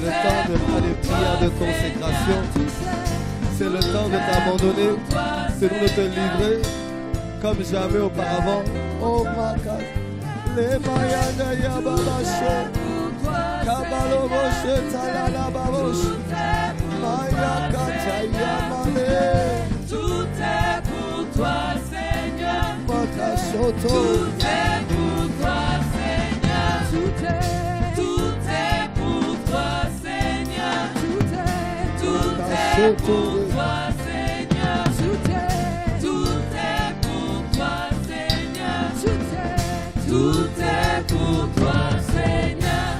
le temps de faire des prières de consécration. C'est le temps de t'abandonner. C'est le temps de te livrer comme jamais auparavant. Oh ma God. Les Mayana Yababache. Kabaloboshe Talalababoshe. Maya Kata Yamane. Tout est pour toi, Seigneur. Makasoto. Tout est pour toi, Seigneur. Tout est pour toi, Seigneur. Tout est pour toi, Seigneur. Tout est pour toi, Seigneur. Tout est pour toi, Seigneur.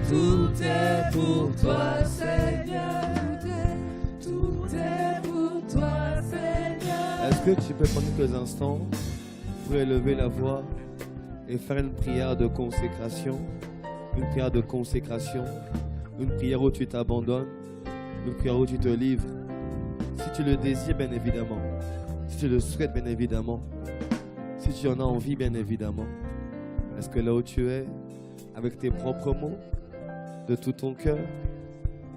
Tout est pour toi, Seigneur. Tout est pour toi, Seigneur. Est-ce que tu peux prendre quelques instants pour élever la voix et faire une prière de consécration? Une prière de consécration. Une prière où tu t'abandonnes. Une prière où tu te livres. Si tu le désires, bien évidemment. Si tu le souhaites, bien évidemment. Si tu en as envie, bien évidemment. Est-ce que là où tu es, avec tes propres mots, de tout ton cœur,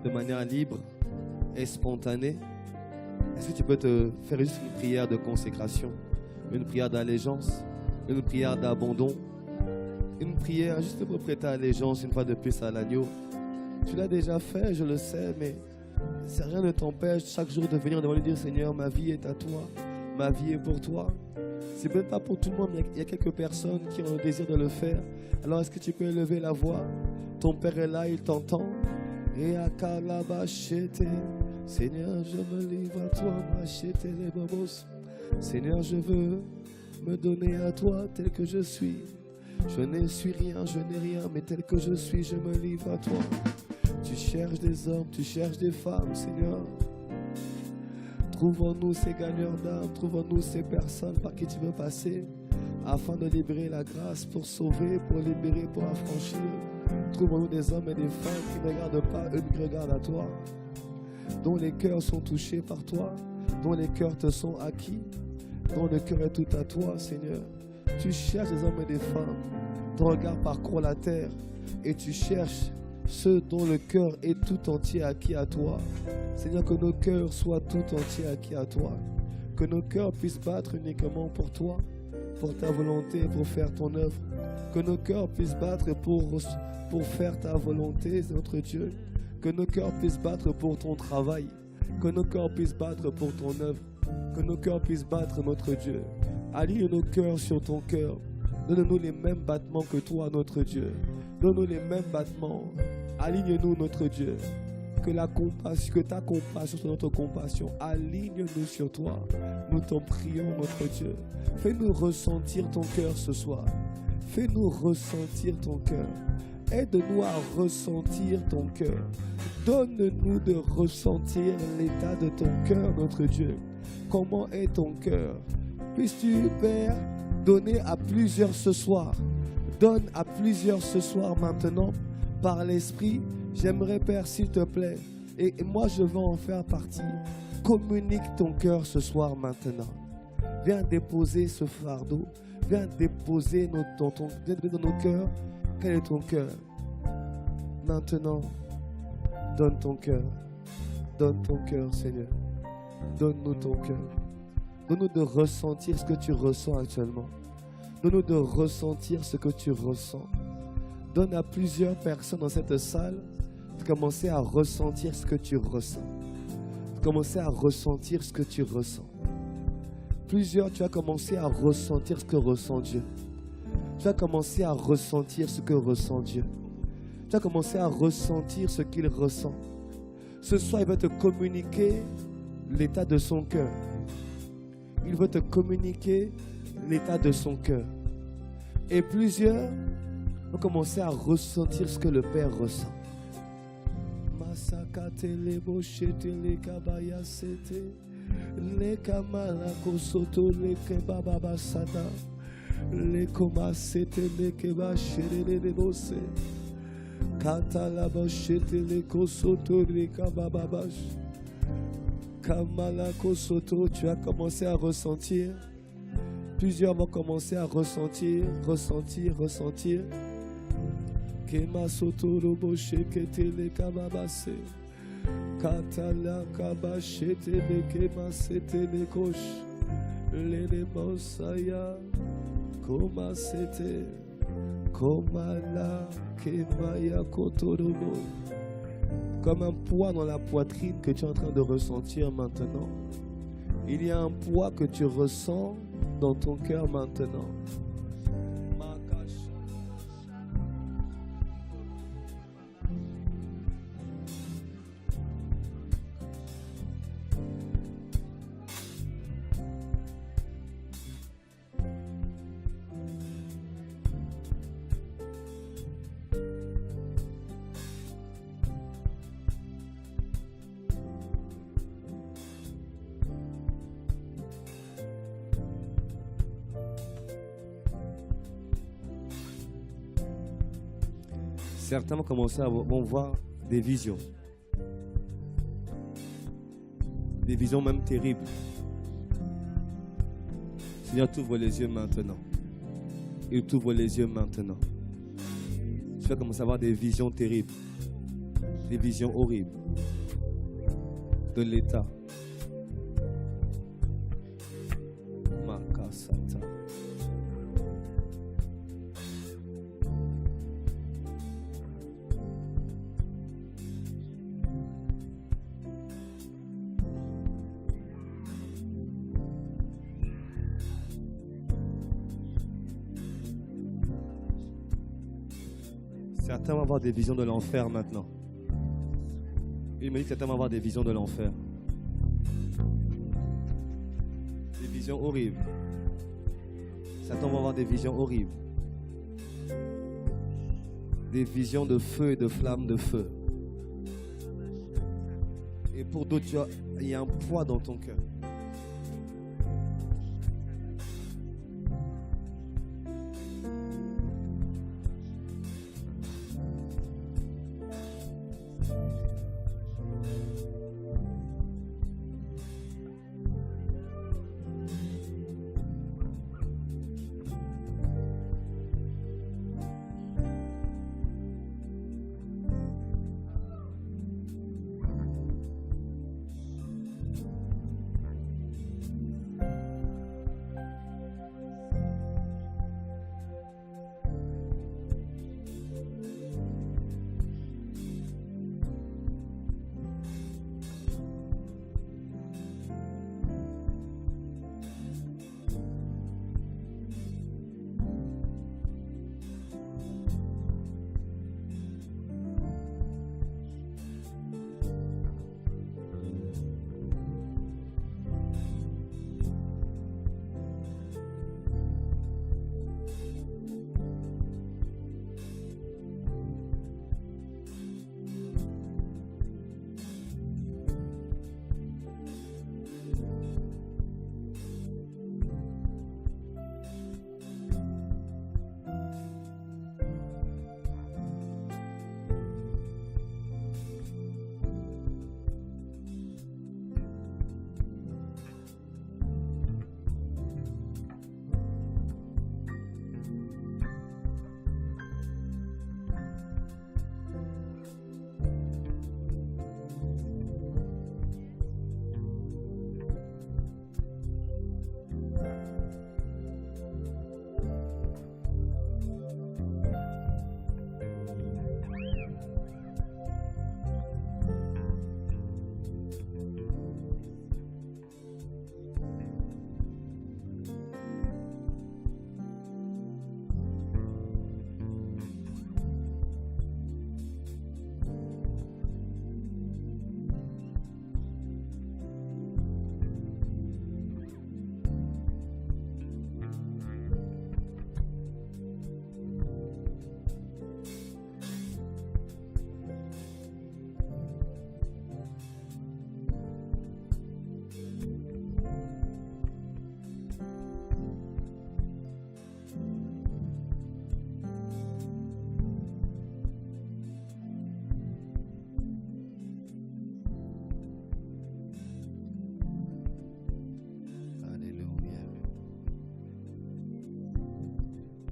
de manière libre et spontanée, est-ce que tu peux te faire juste une prière de consécration, une prière d'allégeance, une prière d'abandon, une prière juste pour prêter allégeance une fois de plus à l'agneau? Tu l'as déjà fait, je le sais, mais rien ne t'empêche chaque jour de venir devant lui dire: Seigneur, ma vie est à toi, ma vie est pour toi. C'est même pas pour tout le monde, mais il y a quelques personnes qui ont le désir de le faire. Alors est-ce que tu peux élever la voix? Ton Père est là, il t'entend. Et à Kalabachete, Seigneur, je me livre à toi, machete les bobos. Seigneur, je veux me donner à toi tel que je suis. Je ne suis rien, je n'ai rien, mais tel que je suis, je me livre à toi. Tu cherches des hommes, tu cherches des femmes, Seigneur. Trouve en nous ces gagneurs d'âme, trouve en nous ces personnes par qui tu veux passer, afin de libérer la grâce pour sauver, pour libérer, pour affranchir. Trouve en nous des hommes et des femmes qui ne regardent pas, eux qui regardent à toi, dont les cœurs sont touchés par toi, dont les cœurs te sont acquis, dont le cœur est tout à toi, Seigneur. Tu cherches des hommes et des femmes, ton regard parcourt la terre, et tu cherches ceux dont le cœur est tout entier acquis à toi. Seigneur, que nos cœurs soient tout entiers acquis à toi. Que nos cœurs puissent battre uniquement pour toi, pour ta volonté, pour faire ton œuvre. Que nos cœurs puissent battre pour faire ta volonté, notre Dieu. Que nos cœurs puissent battre pour ton travail. Que nos cœurs puissent battre pour ton œuvre. Que nos cœurs puissent battre, notre Dieu. Aligne nos cœurs sur ton cœur. Donne-nous les mêmes battements que toi, notre Dieu. Donne-nous les mêmes battements. Aligne-nous, notre Dieu. Que ta compassion soit notre compassion. Aligne-nous sur toi. Nous t'en prions, notre Dieu. Fais-nous ressentir ton cœur ce soir. Fais-nous ressentir ton cœur. Aide-nous à ressentir ton cœur. Donne-nous de ressentir l'état de ton cœur, notre Dieu. Comment est ton cœur? Puisses-tu, Père, donner à plusieurs ce soir. Donne à plusieurs ce soir maintenant, par l'Esprit. J'aimerais, Père, s'il te plaît, et moi je veux en faire partie. Communique ton cœur ce soir maintenant. Viens déposer ce fardeau. Viens déposer dans nos cœurs. Quel est ton cœur? Maintenant, donne ton cœur. Donne ton cœur, Seigneur. Donne-nous ton cœur. Donne-nous de ressentir ce que tu ressens actuellement. Donne-nous de ressentir ce que tu ressens. Donne à plusieurs personnes dans cette salle de commencer à ressentir ce que tu ressens. De commencer à ressentir ce que tu ressens. Plusieurs, tu as commencé à ressentir ce que ressent Dieu. Tu as commencé à ressentir ce que ressent Dieu. Tu as commencé à ressentir ce qu'il ressent. Ce soir, il va te communiquer l'état de son cœur. Il veut te communiquer l'état de son cœur. Et plusieurs vont commencer à ressentir ce que le Père ressent. Tu as commencé à ressentir. Plusieurs vont commencer à ressentir. Kema sotorobo sheketele kababase. Katala kabashete le kema setele kosh. Lele mosaya. Koma sete. Koma la kemaya kotorobo. Comme un poids dans la poitrine que tu es en train de ressentir maintenant. Il y a un poids que tu ressens dans ton cœur maintenant. Certains vont commencer vont voir des visions. Des visions même terribles. Seigneur, t'ouvre les yeux maintenant. Il t'ouvre les yeux maintenant. Tu vas commencer à avoir des visions terribles. Des visions horribles. De l'état. Makasata. Certains vont avoir des visions de l'enfer maintenant. Il me dit que certains vont avoir des visions de l'enfer. Des visions horribles. Certains vont avoir des visions horribles. Des visions de feu et de flammes de feu. Et pour d'autres, il y a un poids dans ton cœur.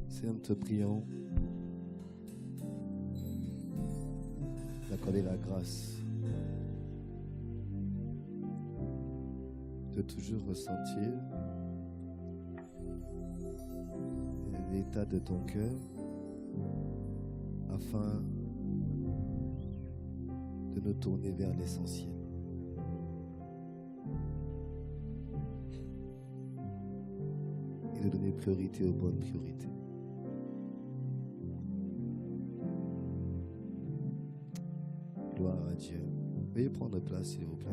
Seigneur, nous te prions t'accorder la grâce de toujours ressentir l'état de ton cœur afin de nous tourner vers l'essentiel. Et de donner priorité aux bonnes priorités. Gloire à Dieu. Veuillez prendre place, s'il vous plaît.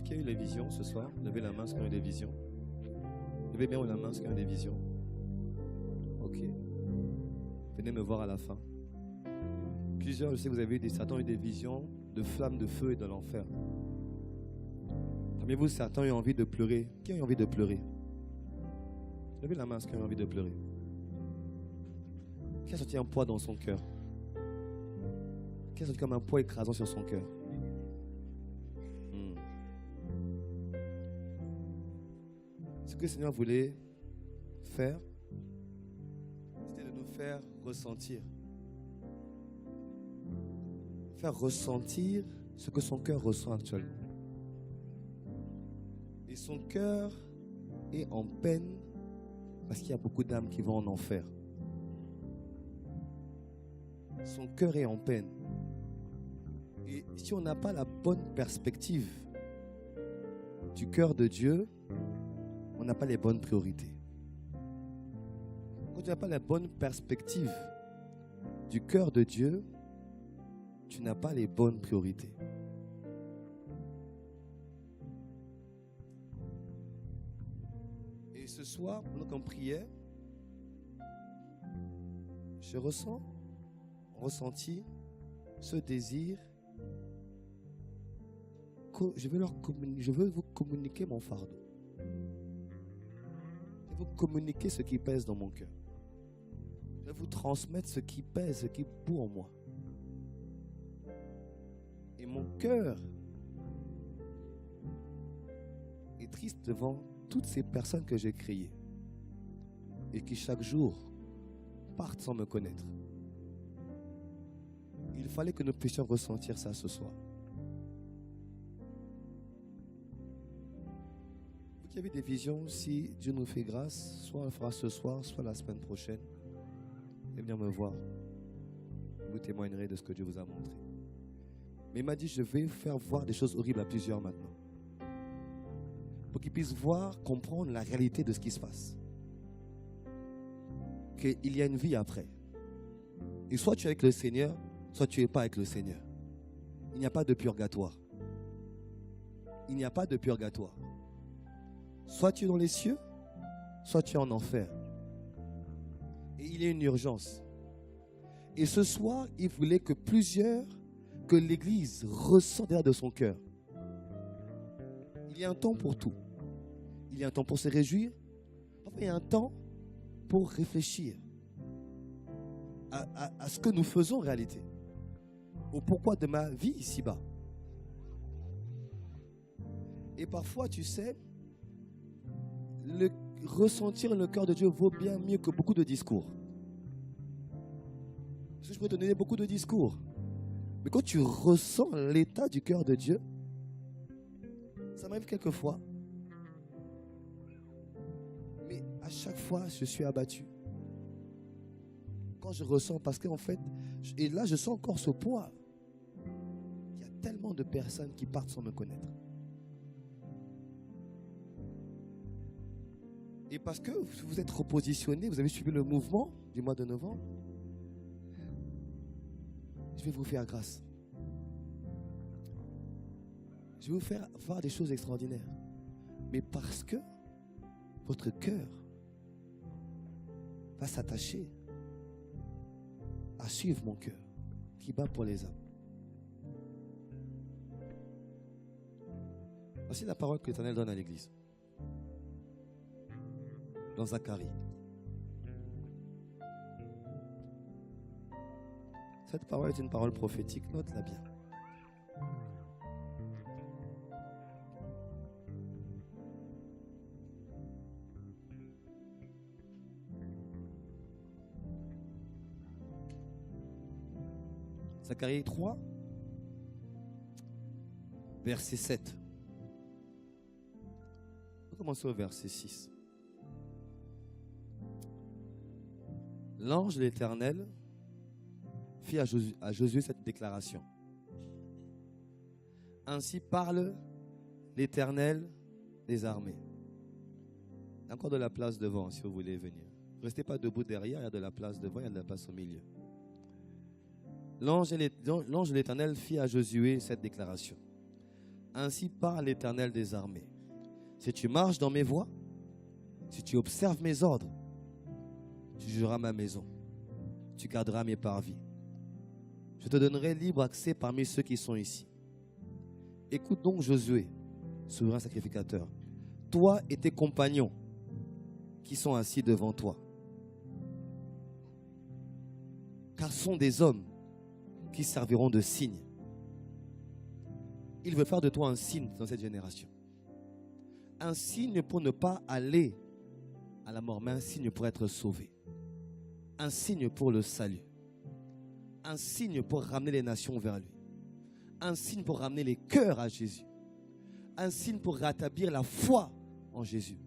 Qui a eu les visions ce soir? Levez la main, ceux qui ont eu des visions. Levez bien la main, ceux qui ont eu des visions. Ok. Venez me voir à la fin. Plusieurs, je sais que vous avez eu certains ont eu des visions de flammes de feu et de l'enfer. Parmi vous, certains ont eu envie de pleurer. Qui a eu envie de pleurer? Levez la main, ceux qui ont eu envie de pleurer. Qui a senti un poids dans son cœur? Qui a senti comme un poids écrasant sur son cœur? Ce que le Seigneur voulait faire, c'était de nous faire ressentir. Faire ressentir ce que son cœur ressent actuellement. Et son cœur est en peine parce qu'il y a beaucoup d'âmes qui vont en enfer. Son cœur est en peine. Et si on n'a pas la bonne perspective du cœur de Dieu, on n'a pas les bonnes priorités. Quand tu n'as pas la bonne perspective du cœur de Dieu, tu n'as pas les bonnes priorités. Et ce soir, pendant qu'on priait, je ressentis ce désir que je veux vous communiquer mon fardeau. Je vais vous communiquer ce qui pèse dans mon cœur. Je vais vous transmettre ce qui pèse, ce qui bout en moi. Et mon cœur est triste devant toutes ces personnes que j'ai créées et qui chaque jour partent sans me connaître. Il fallait que nous puissions ressentir ça ce soir. Vous qui avez des visions, si Dieu nous fait grâce, soit on le fera ce soir, soit la semaine prochaine, et venir me voir. Vous témoignerez de ce que Dieu vous a montré. Mais il m'a dit, je vais faire voir des choses horribles à plusieurs maintenant. Pour qu'ils puissent voir, comprendre la réalité de ce qui se passe. Qu'il y a une vie après. Et soit tu es avec le Seigneur, soit tu n'es pas avec le Seigneur. Il n'y a pas de purgatoire. Il n'y a pas de purgatoire. Soit tu es dans les cieux, soit tu es en enfer. Et il y a une urgence. Et ce soir, il voulait que l'Église ressente derrière de son cœur. Il y a un temps pour tout. Il y a un temps pour se réjouir. Enfin, il y a un temps pour réfléchir à ce que nous faisons en réalité. Au pourquoi de ma vie ici-bas. Et parfois, tu sais, ressentir le cœur de Dieu vaut bien mieux que beaucoup de discours. Parce que je peux te donner beaucoup de discours. Mais quand tu ressens l'état du cœur de Dieu, ça m'arrive quelquefois. Mais à chaque fois, je suis abattu. Quand je ressens, parce qu'en fait, et là, je sens encore ce poids. Il y a tellement de personnes qui partent sans me connaître. Et parce que vous êtes repositionné, vous avez suivi le mouvement du mois de novembre, je vais vous faire grâce. Je vais vous faire voir des choses extraordinaires. Mais parce que votre cœur va s'attacher à suivre mon cœur qui bat pour les âmes. Voici la parole que l'Éternel donne à l'Église. Dans Zacharie. Cette parole est une parole prophétique, note-la bien. Zacharie 3, verset 7. On va commencer au verset 6. L'ange de l'Éternel fit à Josué cette déclaration. Ainsi parle l'Éternel des armées. Il y a encore de la place devant si vous voulez venir. Ne restez pas debout derrière, il y a de la place devant, il y a de la place au milieu. L'ange de l'Éternel fit à Josué cette déclaration. Ainsi parle l'Éternel des armées. Si tu marches dans mes voies, si tu observes mes ordres, tu jugeras ma maison, tu garderas mes parvis. Je te donnerai libre accès parmi ceux qui sont ici. Écoute donc Josué, souverain sacrificateur, toi et tes compagnons qui sont assis devant toi. Car ce sont des hommes qui serviront de signe. Il veut faire de toi un signe dans cette génération. Un signe pour ne pas aller à la mort, mais un signe pour être sauvé. Un signe pour le salut. Un signe pour ramener les nations vers lui. Un signe pour ramener les cœurs à Jésus. Un signe pour rétablir la foi en Jésus.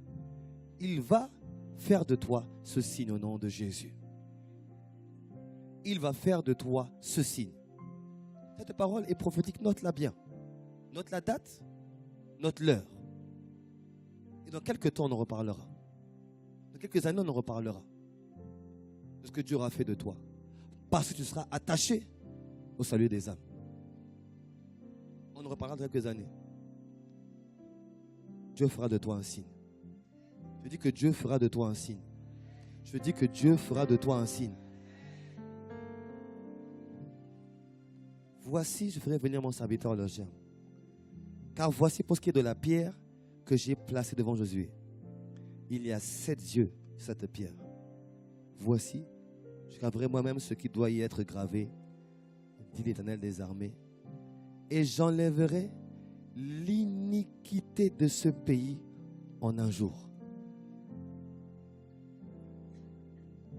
Il va faire de toi ce signe au nom de Jésus. Il va faire de toi ce signe. Cette parole est prophétique, note-la bien. Note la date, note l'heure. Et dans quelques temps, on en reparlera. Dans quelques années, on en reparlera. De ce que Dieu aura fait de toi. Parce que tu seras attaché au salut des âmes. On en reparlera dans quelques années. Dieu fera de toi un signe. Je dis que Dieu fera de toi un signe. Je dis que Dieu fera de toi un signe. Voici, je ferai venir mon serviteur le germe. Car voici pour ce qui est de la pierre que j'ai placée devant Josué. Il y a 7 yeux sur cette pierre. Voici, je graverai moi-même ce qui doit y être gravé, dit l'Éternel des armées. Et j'enlèverai l'iniquité de ce pays en un jour.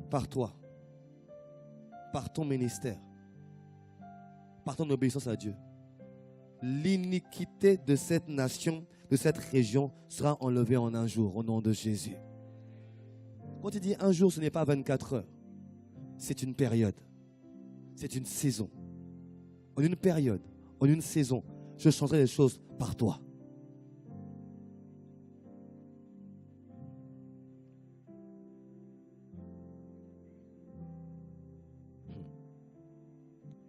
Par toi, par ton ministère, par ton obéissance à Dieu, l'iniquité de cette nation, de cette région sera enlevée en un jour au nom de Jésus. Quand tu dis un jour, ce n'est pas 24 heures. C'est une période. C'est une saison. En une période, en une saison, je changerai les choses par toi.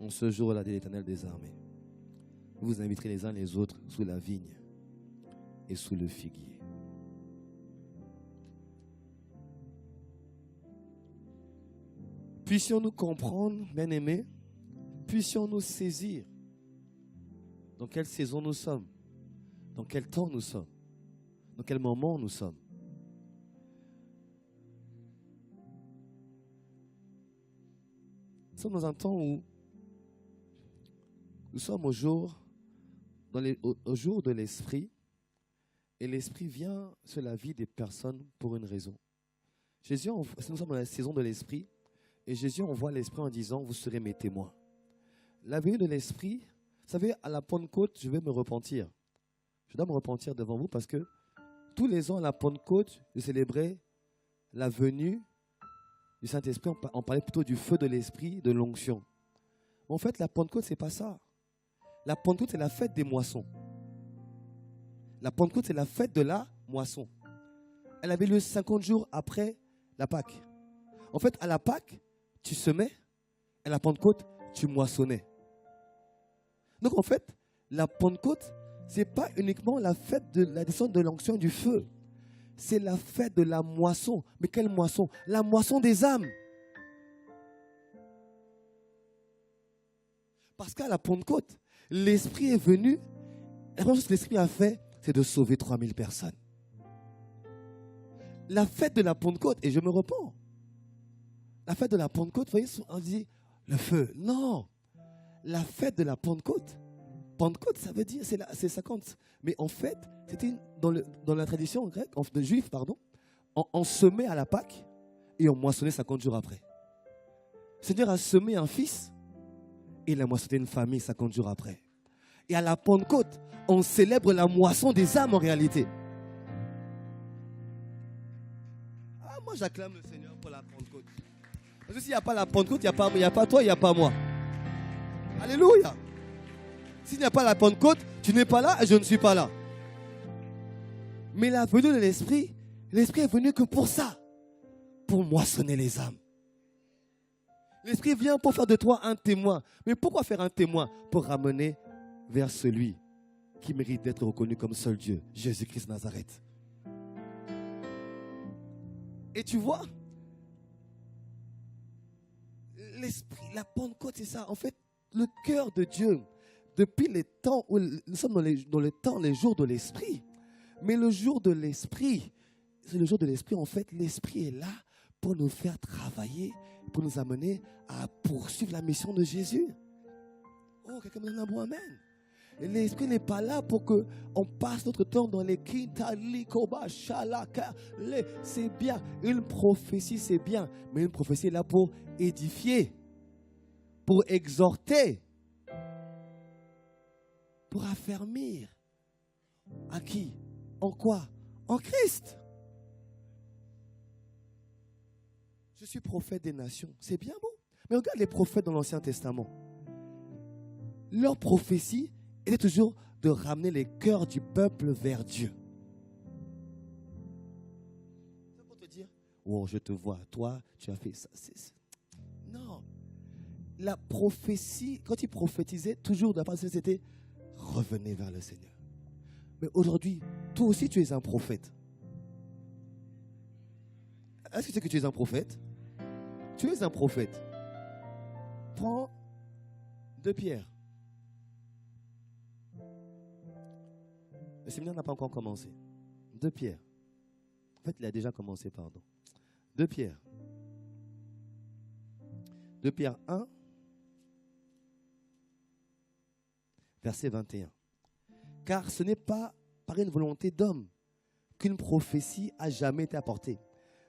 En ce jour-là, dit l'Éternel des armées, vous inviterez les uns les autres sous la vigne et sous le figuier. Puissions-nous comprendre, bien-aimés, puissions-nous saisir dans quelle saison nous sommes, dans quel temps nous sommes, dans quel moment nous sommes. Nous sommes dans un temps où nous sommes au jour de l'esprit, et l'esprit vient sur la vie des personnes pour une raison. Jésus, nous sommes dans la saison de l'esprit, et Jésus envoie l'esprit en disant, vous serez mes témoins. La venue de l'esprit, vous savez, à la Pentecôte, je vais me repentir. Je dois me repentir devant vous parce que tous les ans à la Pentecôte, je célébrais la venue du Saint-Esprit. On parlait plutôt du feu de l'esprit, de l'onction. En fait, la Pentecôte, ce n'est pas ça. La Pentecôte, c'est la fête des moissons. La Pentecôte, c'est la fête de la moisson. Elle avait lieu 50 jours après la Pâque. En fait, à la Pâque, tu semais. À la Pentecôte, tu moissonnais. Donc, en fait, la Pentecôte, ce n'est pas uniquement la fête de la descente de l'onction du feu. C'est la fête de la moisson. Mais quelle moisson? La moisson des âmes. Parce qu'à la Pentecôte, l'Esprit est venu. La première chose que l'Esprit a fait, c'est de sauver 3000 personnes. La fête de la Pentecôte, et je me repens. La fête de la Pentecôte, vous voyez, on dit le feu. Non. La fête de la Pentecôte. Pentecôte, ça veut dire, c'est 50. Mais en fait, c'était dans la tradition grecque, de juif, pardon, on semait à la Pâque et on moissonnait 50 jours après. Le Seigneur a semé un fils Il a moissonné une famille 50 jours après. Et à la Pentecôte, on célèbre la moisson des âmes en réalité. Ah, moi j'acclame le Seigneur pour la Pentecôte. Parce que s'il n'y a pas la Pentecôte, il n'y a pas toi, il n'y a pas moi. Alléluia. S'il n'y a pas la Pentecôte, tu n'es pas là et je ne suis pas là. Mais la venue de l'Esprit est venu que pour ça. Pour moissonner les âmes. L'Esprit vient pour faire de toi un témoin. Mais pourquoi faire un témoin? Pour ramener vers celui qui mérite d'être reconnu comme seul Dieu, Jésus-Christ Nazareth. Et tu vois, l'Esprit, la Pentecôte, c'est ça. En fait, le cœur de Dieu, depuis les temps où nous sommes dans les jours de l'Esprit. Mais le jour de l'Esprit, c'est le jour de l'Esprit. En fait, l'Esprit est là pour nous faire travailler, pour nous amener à poursuivre la mission de Jésus. Oh, quelqu'un me donne un bon amen. Et l'Esprit n'est pas là pour qu'on passe notre temps dans les Kintali, Koba, Shalaka. C'est bien. Une prophétie, c'est bien. Mais une prophétie est là pour édifier, pour exhorter, pour affermir. À qui? En quoi? En Christ. Je suis prophète des nations. C'est bien beau. Mais regarde les prophètes dans l'Ancien Testament. Leur prophétie était toujours de ramener les cœurs du peuple vers Dieu. C'est pour te dire, oh, je te vois, toi, tu as fait ça. Non. La prophétie, quand il prophétisait, toujours de la part de Dieu, c'était revenez vers le Seigneur. Mais aujourd'hui, toi aussi, tu es un prophète. Est-ce que tu sais que tu es un prophète? Tu es un prophète. Prends 2 Pierre. Le séminaire n'a pas encore commencé. 2 Pierre. En fait, il a déjà commencé, pardon. 2 Pierre. 2 Pierre 1, verset 21. Car ce n'est pas par une volonté d'homme qu'une prophétie a jamais été apportée,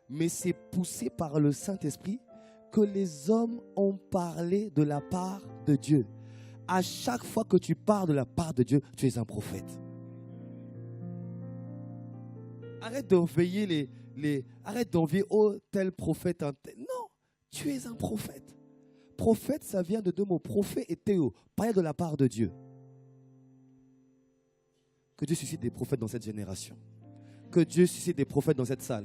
mais c'est poussé par le Saint-Esprit que les hommes ont parlé de la part de Dieu. À chaque fois que tu parles de la part de Dieu, tu es un prophète. Arrête d'envier arrête d'envier tel prophète. Non, tu es un prophète. Prophète, ça vient de 2 mots, prophète et théo, parler de la part de Dieu. Que Dieu suscite des prophètes dans cette génération. Que Dieu suscite des prophètes dans cette salle.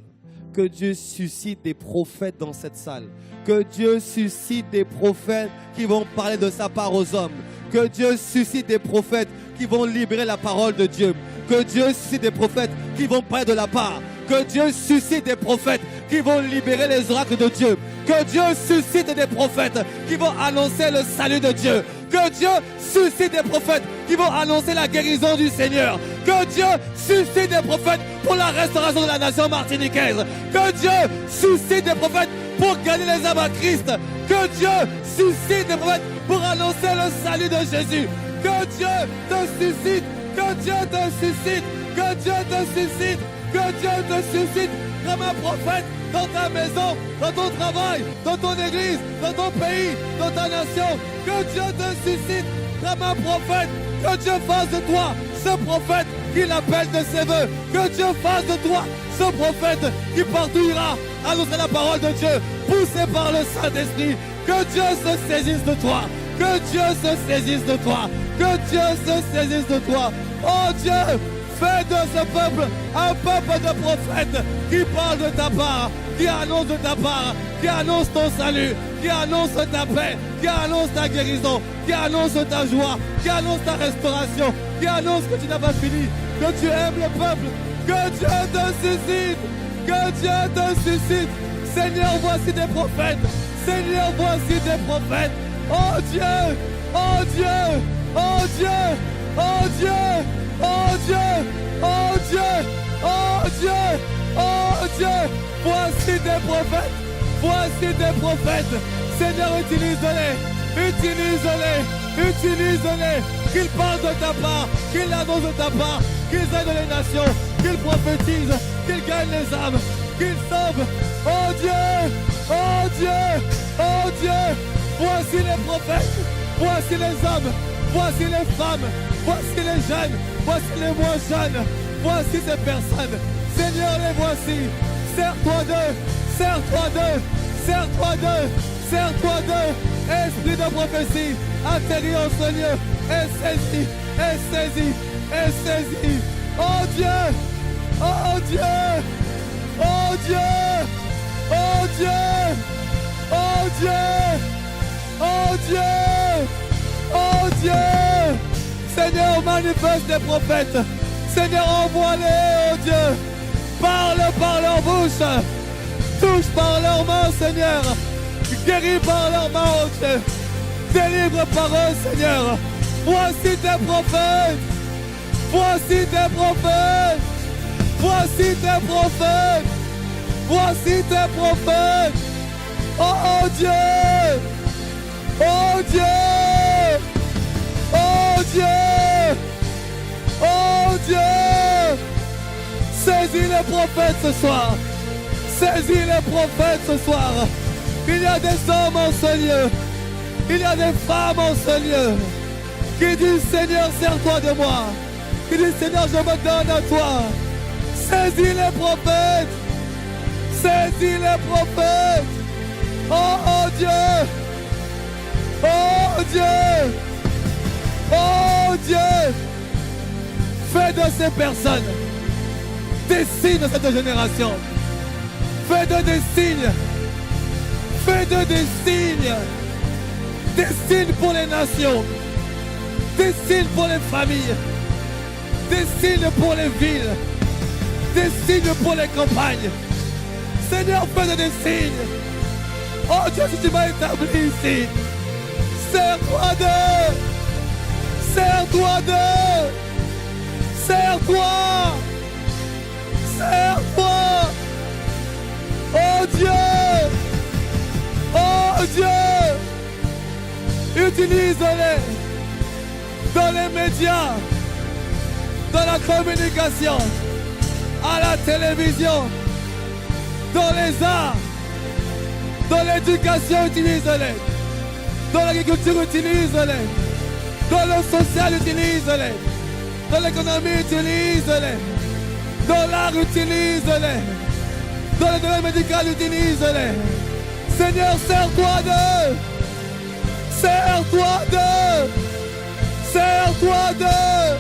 Que Dieu suscite des prophètes dans cette salle. Que Dieu suscite des prophètes qui vont parler de sa part aux hommes. Que Dieu suscite des prophètes qui vont libérer la parole de Dieu. Que Dieu suscite des prophètes qui vont parler de la part. Que Dieu suscite des prophètes qui vont libérer les oracles de Dieu. Que Dieu suscite des prophètes qui vont annoncer le salut de Dieu. Que Dieu suscite des prophètes qui vont annoncer la guérison du Seigneur. Que Dieu suscite des prophètes pour la restauration de la nation martiniquaise. Que Dieu suscite des prophètes pour gagner les âmes à Christ. Que Dieu suscite des prophètes pour annoncer le salut de Jésus. Que Dieu te suscite. Que Dieu te suscite. Que Dieu te suscite. Que Dieu te suscite comme un prophète dans ta maison, dans ton travail, dans ton église, dans ton pays, dans ta nation. Que Dieu te suscite comme un prophète. Que Dieu fasse de toi ce prophète qu'il appelle de ses voeux. Que Dieu fasse de toi ce prophète qui partout ira annoncer la parole de Dieu, poussé par le Saint-Esprit. Que Dieu se saisisse de toi. Que Dieu se saisisse de toi. Que Dieu se saisisse de toi. Oh Dieu, fais de ce peuple un peuple de prophètes qui parle de ta part, qui annonce de ta part, qui annonce ton salut, qui annonce ta paix, qui annonce ta guérison, qui annonce ta joie, qui annonce ta restauration, qui annonce que tu n'as pas fini, que tu aimes le peuple, que Dieu te suscite, que Dieu te suscite. Seigneur, voici des prophètes. Seigneur, voici des prophètes. Oh Dieu, oh Dieu, oh Dieu, oh Dieu, oh Dieu, oh Dieu, oh Dieu, oh Dieu. Voici des prophètes. Voici des prophètes. Seigneur, utilise-les. Utilise-les. Utilise-les. Qu'ils parlent de ta part. Qu'ils annoncent de ta part. Qu'ils aident les nations. Qu'ils prophétisent. Qu'ils gagnent les âmes. Qu'ils sauvent. Oh Dieu. Oh Dieu. Oh Dieu. Voici les prophètes. Voici les hommes, voici les femmes, voici les jeunes, voici les moins jeunes, voici ces personnes. Seigneur, les voici. Sers-toi d'eux, sers-toi d'eux, sers-toi d'eux, sers-toi d'eux. Esprit de prophétie, atterris en ce lieu, et saisis, et saisis, et saisis. Oh Dieu, oh Dieu, oh Dieu, oh Dieu, oh Dieu, oh Dieu, oh Dieu. Seigneur, manifeste les prophètes. Seigneur, envoie-les, oh Dieu. Parle par leur bouche. Touche par leurs mains, Seigneur. Guéris par leurs mains, oh Dieu. Délivre par eux, Seigneur. Voici tes prophètes. Voici tes prophètes. Voici tes prophètes. Voici tes prophètes. Oh Dieu. Oh Dieu. Oh Dieu. Oh Dieu. Saisis les prophètes ce soir. Saisis les prophètes ce soir. Il y a des hommes en ce lieu. Il y a des femmes en ce lieu. Qui disent Seigneur, sers-toi de moi. Qui disent Seigneur, je me donne à toi. Saisis les prophètes. Saisis les prophètes. Oh Dieu. Oh Dieu. Oh Dieu. Fais de ces personnes des signes de cette génération. Fais de des signes. Fais de des signes. Des signes pour les nations. Des signes pour les familles. Des signes pour les villes. Des signes pour les campagnes. Seigneur, fais de des signes. Oh Dieu, si tu m'as établi ici, sers-toi d'eux. Sers-toi d'eux. Sers-toi. Sers-toi. Oh Dieu. Oh Dieu. Utilise-les dans les médias, dans la communication, à la télévision, dans les arts, dans l'éducation, utilise-les. Dans l'agriculture, utilise-les. Dans le social, utilise-les. Dans l'économie, utilise-les. Dans l'art, utilise-les. Dans le domaine médical, utilise-les. Seigneur, sers-toi d'eux. Sers-toi d'eux. Sers-toi d'eux.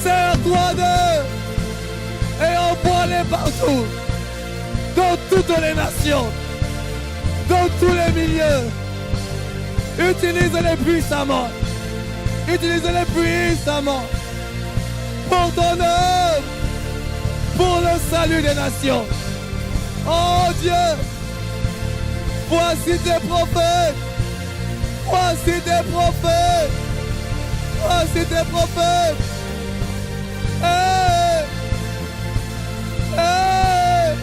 Sers-toi d'eux. Et envoie-les partout. Dans toutes les nations. Dans tous les milieux. Utilise-les puissamment. Utilise-les puissamment. Pour ton œuvre. Pour le salut des nations. Oh Dieu. Voici tes prophètes. Voici tes prophètes. Voici tes prophètes. Hey. Hey.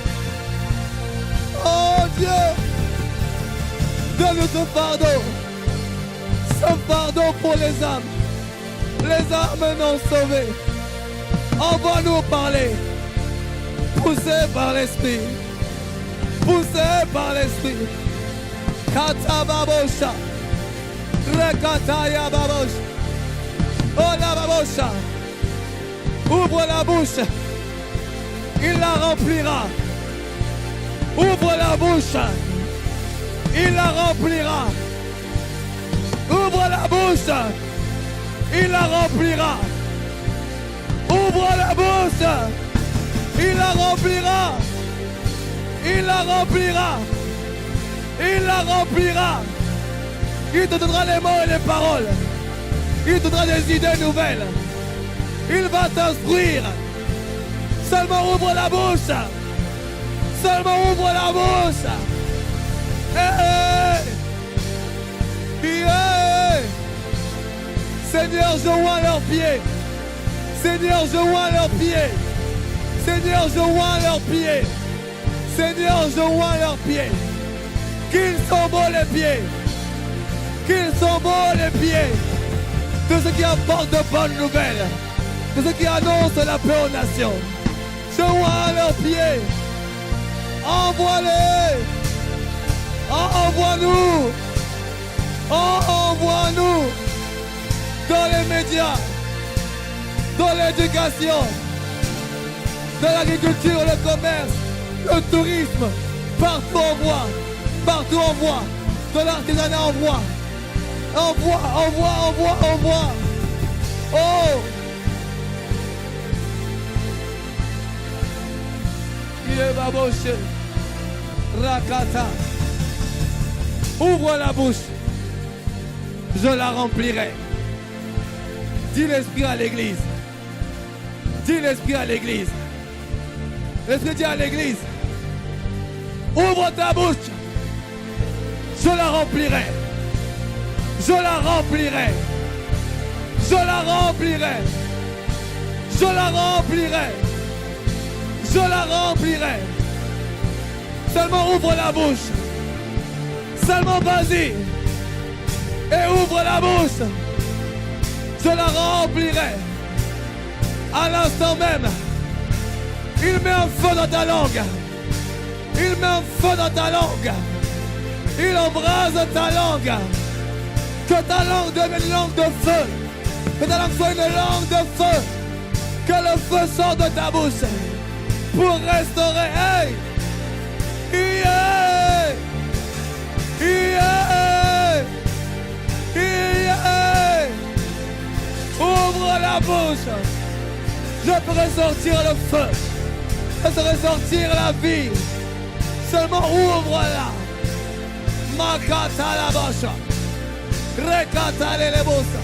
Oh Dieu. Donne-nous ce fardeau. Ce fardeau pour les âmes. Les âmes non sauvées. Envoie-nous parler. Poussé par l'esprit. Poussé par l'esprit. Kata babosha. Rekataya babosha. Ola babosha. Ouvre la bouche. Il la remplira. Ouvre la bouche. Il la remplira. Ouvre la bouche. Il la remplira. Ouvre la bouche. Il la remplira. Il la remplira. Il la remplira. Il te donnera les mots et les paroles. Il te donnera des idées nouvelles. Il va t'instruire. Seulement ouvre la bouche. Seulement ouvre la bouche. Hey, hey. Hey. Seigneur, je vois leurs pieds. Seigneur, je vois leurs pieds. Seigneur, je vois leurs pieds. Seigneur, je vois leurs pieds. Qu'ils sont beaux les pieds. Qu'ils sont beaux les pieds. De ceux qui apportent de bonnes nouvelles. De ceux qui annoncent la paix aux nations. Je vois leurs pieds. Envoie-les. Envoie-nous. Envoie-nous dans les médias, dans l'éducation, dans l'agriculture, le commerce, le tourisme. Partout envoie. Partout envoie. Dans l'artisanat envoie. Envoie. Oh! Il est baboché. Rakata. Ouvre la bouche. Je la remplirai. Dis l'esprit à l'église. Dis l'esprit à l'église. L'esprit dit à l'église. Ouvre ta bouche. Je la remplirai. Je la remplirai. Je la remplirai. Je la remplirai. Je la remplirai. Seulement ouvre la bouche. Seulement vas-y. Et ouvre la bouche. Je la remplirai. À l'instant même. Il met un feu dans ta langue. Il met un feu dans ta langue. Il embrase ta langue. Que ta langue devienne une langue de feu. Que ta langue soit une langue de feu. Que le feu sorte de ta bouche. Pour restaurer. Hey! Yeah! Yeah! Yeah! Ouvre la bouche. Je ferai sortir le feu. Je ferai sortir la vie. Seulement ouvre-la. Makata la bouche. Rekata le bosa.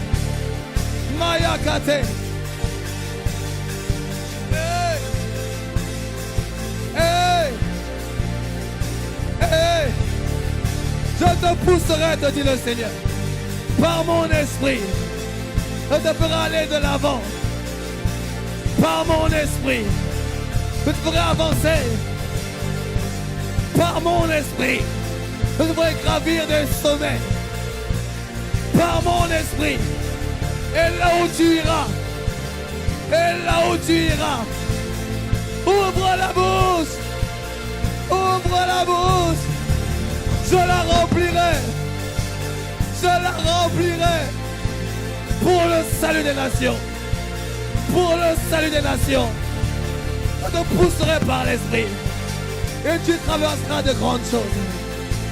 Mayakate. Hey! Hey! Hey! Je te pousserai, te dit le Seigneur, par mon esprit. Je te ferai aller de l'avant. Par mon esprit. Je te ferai avancer. Par mon esprit. Je te ferai gravir des sommets. Par mon esprit. Et là où tu iras. Et là où tu iras. Ouvre la bouche. Ouvre la bouche. Je la remplirai. Je la remplirai. Pour le salut des nations. Pour le salut des nations. Je te pousserai par l'esprit. Et tu traverseras de grandes choses.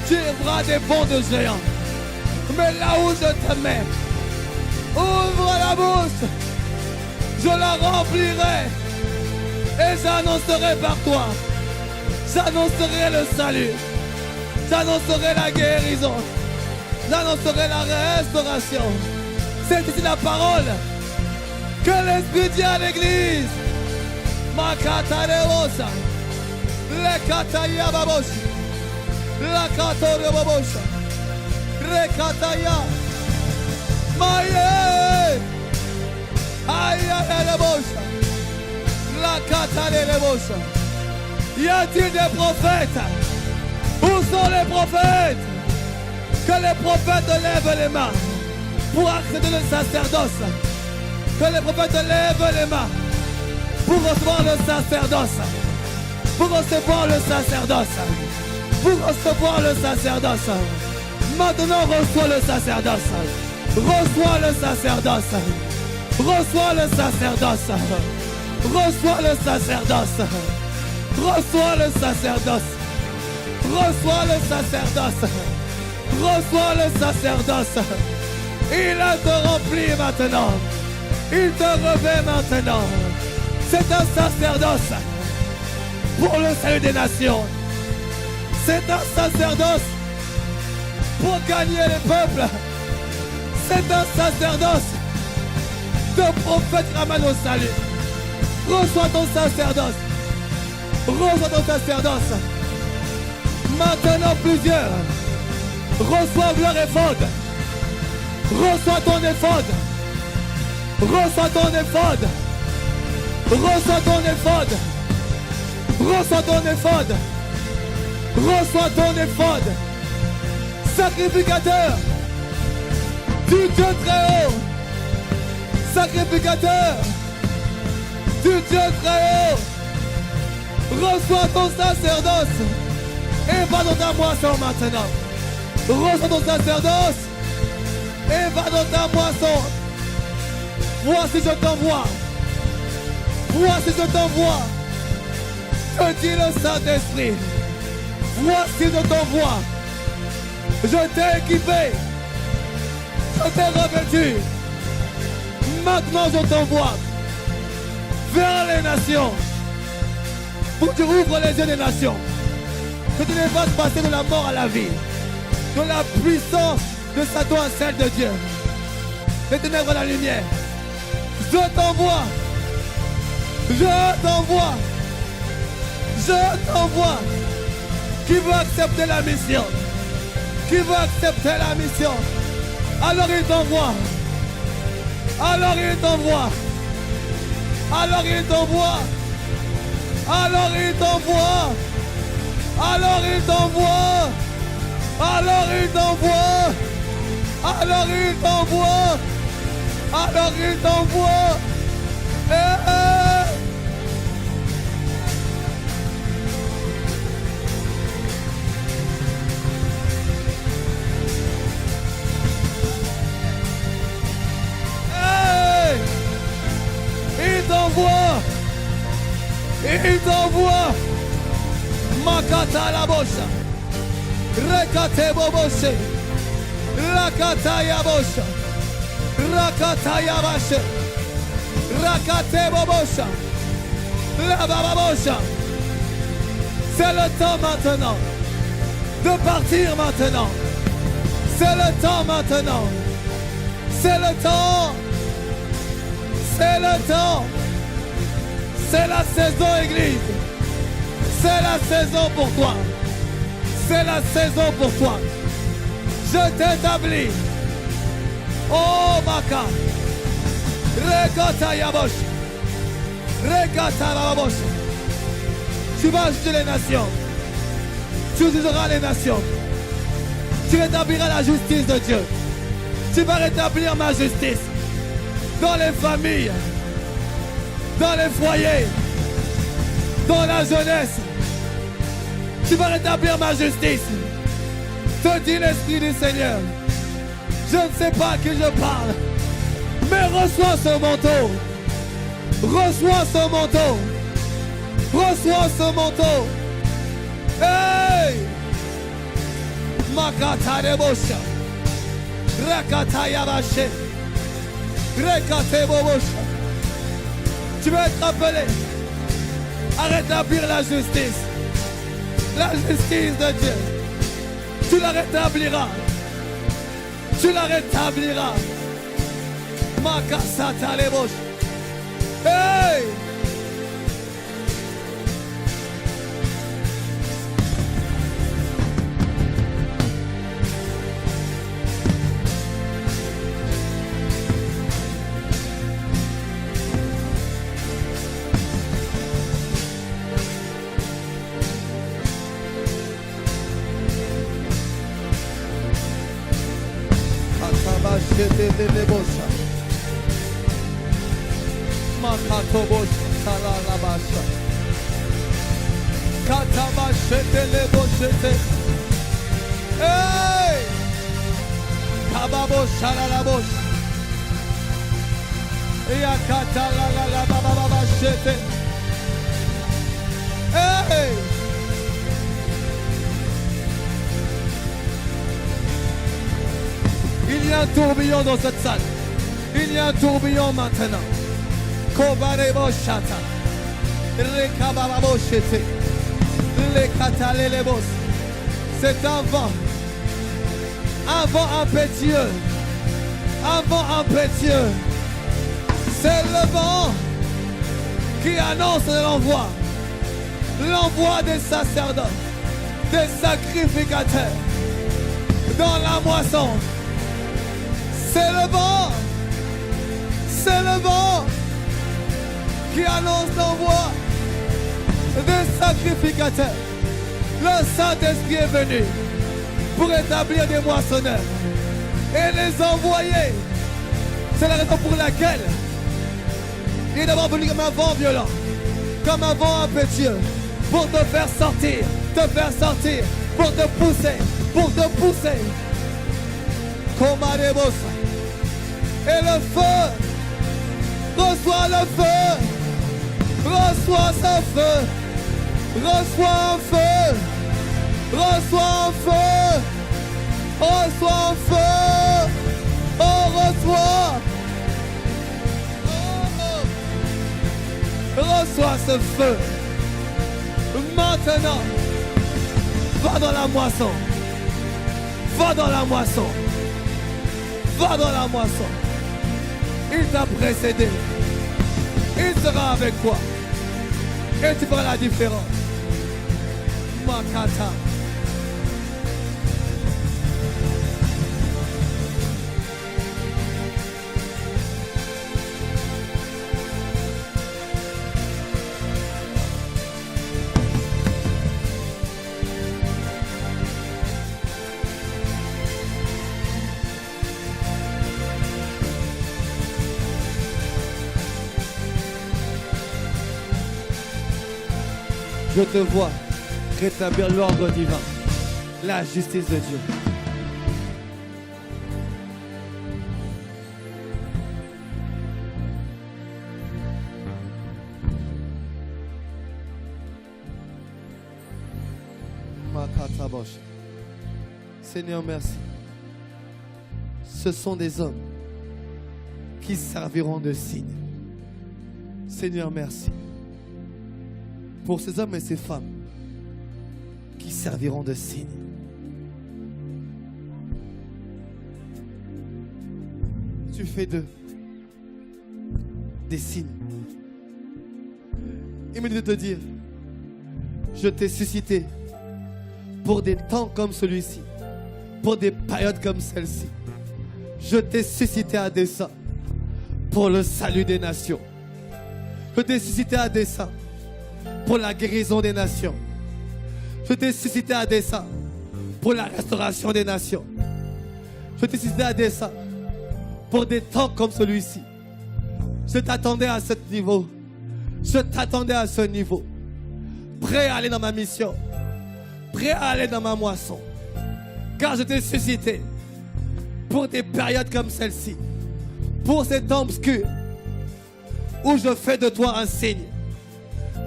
Tu feras des bonds de géants. Mais là où je te mets, ouvre la bouche. Je la remplirai. Et j'annoncerai par toi. J'annoncerai le salut. J'annoncerai la guérison. J'annoncerai la restauration. C'est ici la parole que l'Esprit dit à l'église. Makata leosa. Lekataya baboshi. Lakatore babosha. Rekataya. Maye. Aya lebosha. Lakatale lebosha. Y a-t-il des prophètes? Où sont les prophètes? Que les prophètes lèvent les mains pour accéder le sacerdoce. Que les prophètes lèvent les mains pour recevoir le sacerdoce. Pour recevoir le sacerdoce. Pour recevoir le sacerdoce. Maintenant reçois le sacerdoce. Reçois le sacerdoce. Reçois le sacerdoce. Reçois le sacerdoce. Reçois le sacerdoce. Reçois le sacerdoce. Reçois le sacerdoce. Il te remplit maintenant. Il te revêt maintenant. C'est un sacerdoce pour le salut des nations. C'est un sacerdoce pour gagner les peuples. C'est un sacerdoce de prophète qui ramène au salut. Reçois ton sacerdoce. Reçois ton sacerdoce. Maintenant plusieurs reçoivent leur éphod. Reçois ton éphod. Reçois ton éphod. Reçois ton éphod. Reçois ton éphod. Reçois ton éphod. Sacrificateur du Dieu très haut. Sacrificateur du Dieu très haut. Reçois ton sacerdoce. Et va dans ta moisson maintenant. Reçois ton sacerdoce. Et va dans ta moisson. Voici je t'envoie. Voici je t'envoie. Je dis le Saint-Esprit. Voici je t'envoie. Je t'ai équipé. Je t'ai revêtu. Maintenant je t'envoie vers les nations. Pour que tu ouvres les yeux des nations. Que tu les fasses passer de la mort à la vie. De la puissance de Satan à celle de Dieu. Les ténèbres à la lumière. Je t'envoie. Je t'envoie. Je t'envoie. Qui veut accepter la mission? Qui veut accepter la mission? Alors il t'envoie. Alors il t'envoie. Alors il t'envoie. Alors il t'envoie. Alors il t'envoie. Alors il t'envoie. Alors il t'envoie. Alors il t'envoie. Il t'envoie. Il t'envoie. Makata la bosha. Rekate boboshe. Rakata ya bosha. Rakata ya bashe. Rakate bobosha. La bababosha. C'est le temps maintenant de partir maintenant. C'est le temps maintenant. C'est le temps. C'est le temps. C'est la saison, Église. C'est la saison pour toi. C'est la saison pour toi. Je t'établis. Oh, Maka. Rekata Yabosh. Rekata Babosh. Tu vas juger les nations. Tu jugeras les nations. Tu rétabliras la justice de Dieu. Tu vas rétablir ma justice. Dans les familles, dans les foyers, dans la jeunesse, tu vas rétablir ma justice. Te dit l'Esprit du Seigneur. Je ne sais pas à qui je parle, mais reçois ce manteau. Reçois ce manteau. Reçois ce manteau. Hey! Makata de Bosha. Rakata Yabashe. Tu vas être appelé à rétablir la justice. La justice de Dieu. Tu la rétabliras. Tu la rétabliras. Makasata lebosh. Hey! Makatobosha Salalabasha Katabashete Leboshete. Hey! Kababosha Lalabosh Yakata Lalababashete. Hey! Il y a un tourbillon dans cette salle. Il y a un tourbillon maintenant. Kobarebo shata. Rekababo shete. Lekatalelebos. C'est un vent. Un vent impétueux. Un vent impétueux. C'est le vent qui annonce l'envoi. L'envoi des sacerdotes, des sacrificateurs dans la moisson. C'est le vent. C'est le vent qui annonce l'envoi des sacrificateurs. Le Saint-Esprit est venu pour établir des moissonneurs et les envoyer. C'est la raison pour laquelle il est d'abord venu comme un vent violent, comme un vent impétueux, pour te faire sortir pour te pousser, pour te pousser. Comme Arebosa. Et le feu, reçois le feu, reçois ce feu, reçois un feu, reçois un feu, reçois un feu, oh reçois, oh. Reçois ce feu. Maintenant, va dans la moisson, va dans la moisson, va dans la moisson. Il t'a précédé. Il sera avec toi. Et tu feras la différence. Makata. Je te vois rétablir l'ordre divin, la justice de Dieu. Makatabosh. Seigneur, merci. Ce sont des hommes qui serviront de signe. Seigneur, merci. Pour ces hommes et ces femmes qui serviront de signes. Tu fais d'eux des signes. Il me dit de te dire, je t'ai suscité pour des temps comme celui-ci, pour des périodes comme celle-ci. Je t'ai suscité à dessein pour le salut des nations. Je t'ai suscité à dessein pour la guérison des nations. Je t'ai suscité à dessein pour la restauration des nations. Je t'ai suscité à dessein pour des temps comme celui-ci. Je t'attendais à ce niveau. Je t'attendais à ce niveau. Prêt à aller dans ma mission. Prêt à aller dans ma moisson. Car je t'ai suscité pour des périodes comme celle-ci. Pour ces temps obscurs où je fais de toi un signe.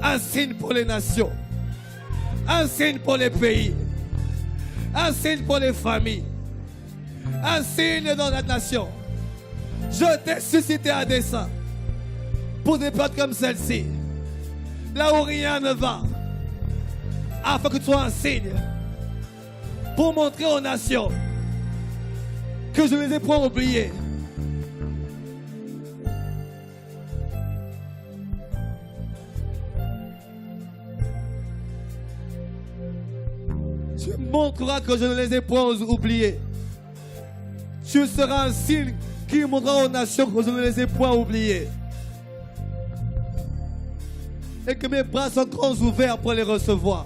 Un signe pour les nations. Un signe pour les pays. Un signe pour les familles. Un signe dans la nation. Je t'ai suscité à dessein pour des périodes comme celle-ci. Là où rien ne va. Afin que tu sois un signe. Pour montrer aux nations que je ne les ai point oubliés. Tu montreras que je ne les ai point oubliés. Tu seras un signe qui montrera aux nations que je ne les ai point oubliés. Et que mes bras sont grands ouverts pour les recevoir.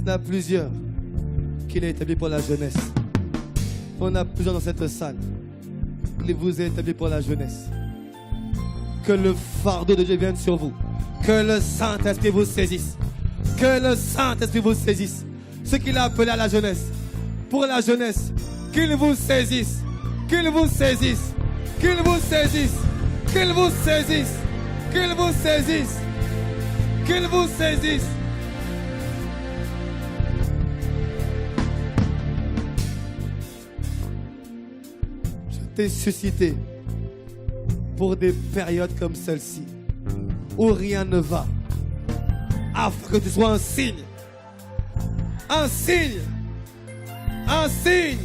Il y en a plusieurs qu'il a établi pour la jeunesse. On a plusieurs dans cette salle. Il vous a établi pour la jeunesse. Que le fardeau de Dieu vienne sur vous. Que le Saint-Esprit vous saisisse. Que le Saint-Esprit vous saisisse. Ce qu'il a appelé à la jeunesse. Pour la jeunesse. Qu'il vous saisisse. Qu'il vous saisisse. Qu'il vous saisisse. Qu'il vous saisisse. Qu'il vous saisisse. Qu'il vous saisisse. Suscité pour des périodes comme celle-ci où rien ne va, afin que tu sois un signe, un signe, un signe.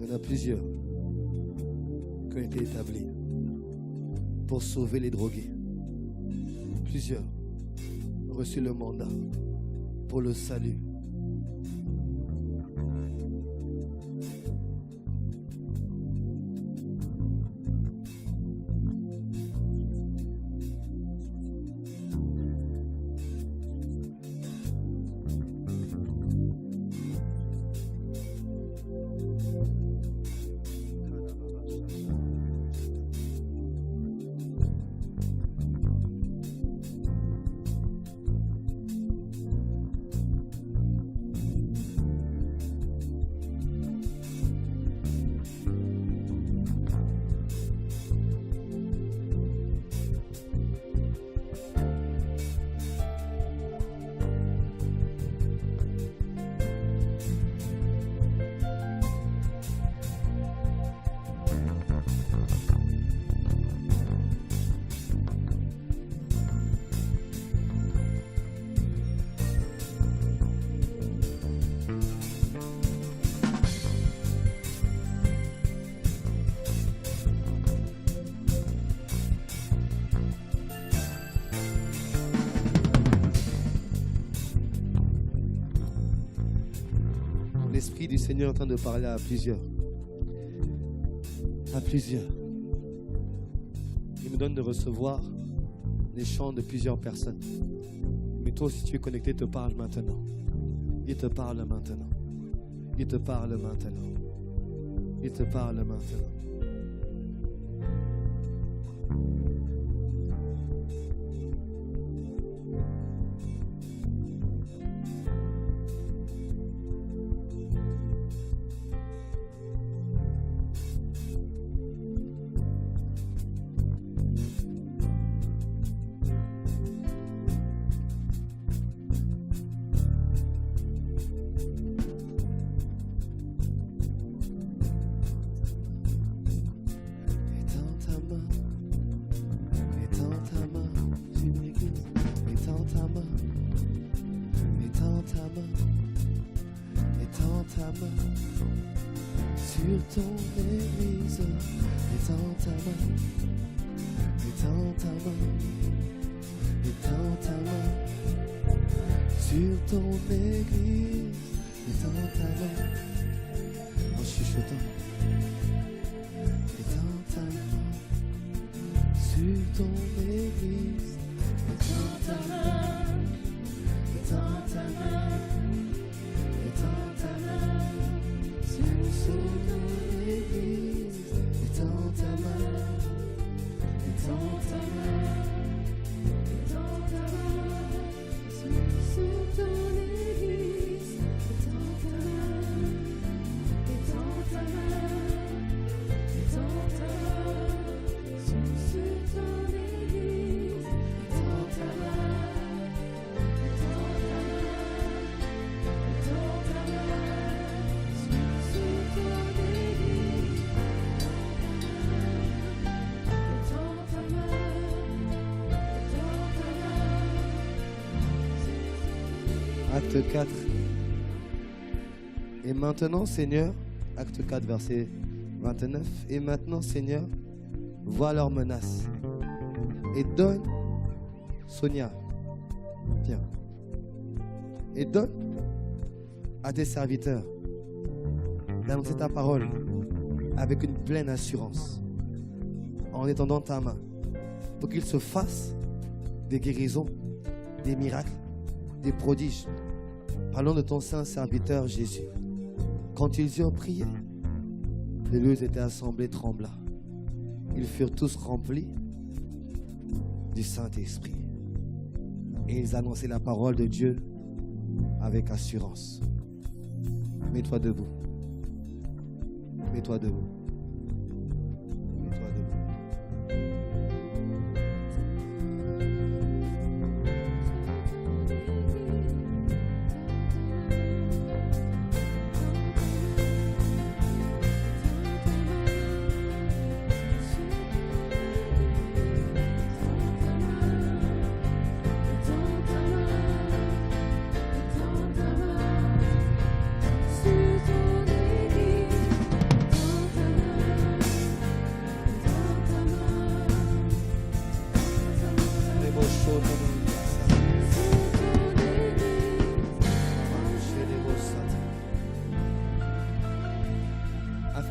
Il y en a plusieurs qui ont été établis pour sauver les drogués. Plusieurs ont reçu le mandat pour le salut. L'Esprit du Seigneur est en train de parler à plusieurs. À plusieurs. Il me donne de recevoir les chants de plusieurs personnes. Mais toi, si tu es connecté, il te parle maintenant. Il te parle maintenant. Il te parle maintenant. Il te parle maintenant. Sur ton église, étends ta main, étends ta main, étends ta main. Sur ton église, étends ta main, en chuchotant, étends ta main. Sur ton église, étends ta main, étends ta main, étends ta main. Sur ton église, étends ta main, étends ta main, étends ta main. Sur ton église, étends ta main, étends ta main, étends ta main. Sur ton église, étends ta main, étends ta main, étends ta main. Acte 4. Et maintenant, Seigneur, acte 4, verset 29. Et maintenant, Seigneur, vois leurs menaces. Et donne, Sonia, viens. Et donne à tes serviteurs d'annoncer ta parole avec une pleine assurance, en étendant ta main, pour qu'il se fasse des guérisons, des miracles, des prodiges. Parlons de ton saint serviteur Jésus. Quand ils eurent prié, les lieux étaient assemblés trembla. Ils furent tous remplis du Saint-Esprit. Et ils annonçaient la parole de Dieu avec assurance. Mets-toi debout. Mets-toi debout. Mets-toi debout. Sur ton église,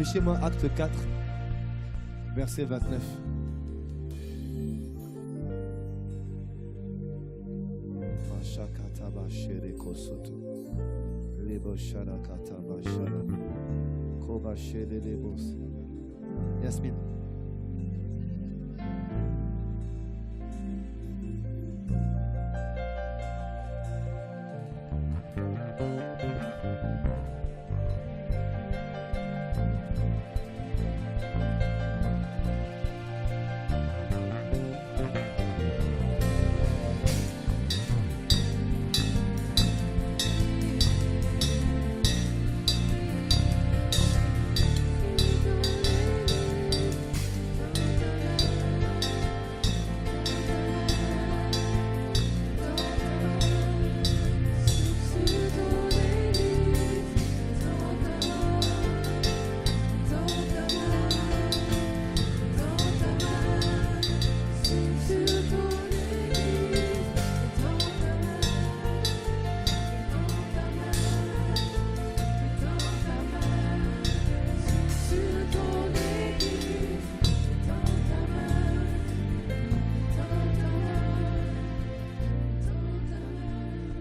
Affichez-moi Acte 4, verset 29. Yasmine.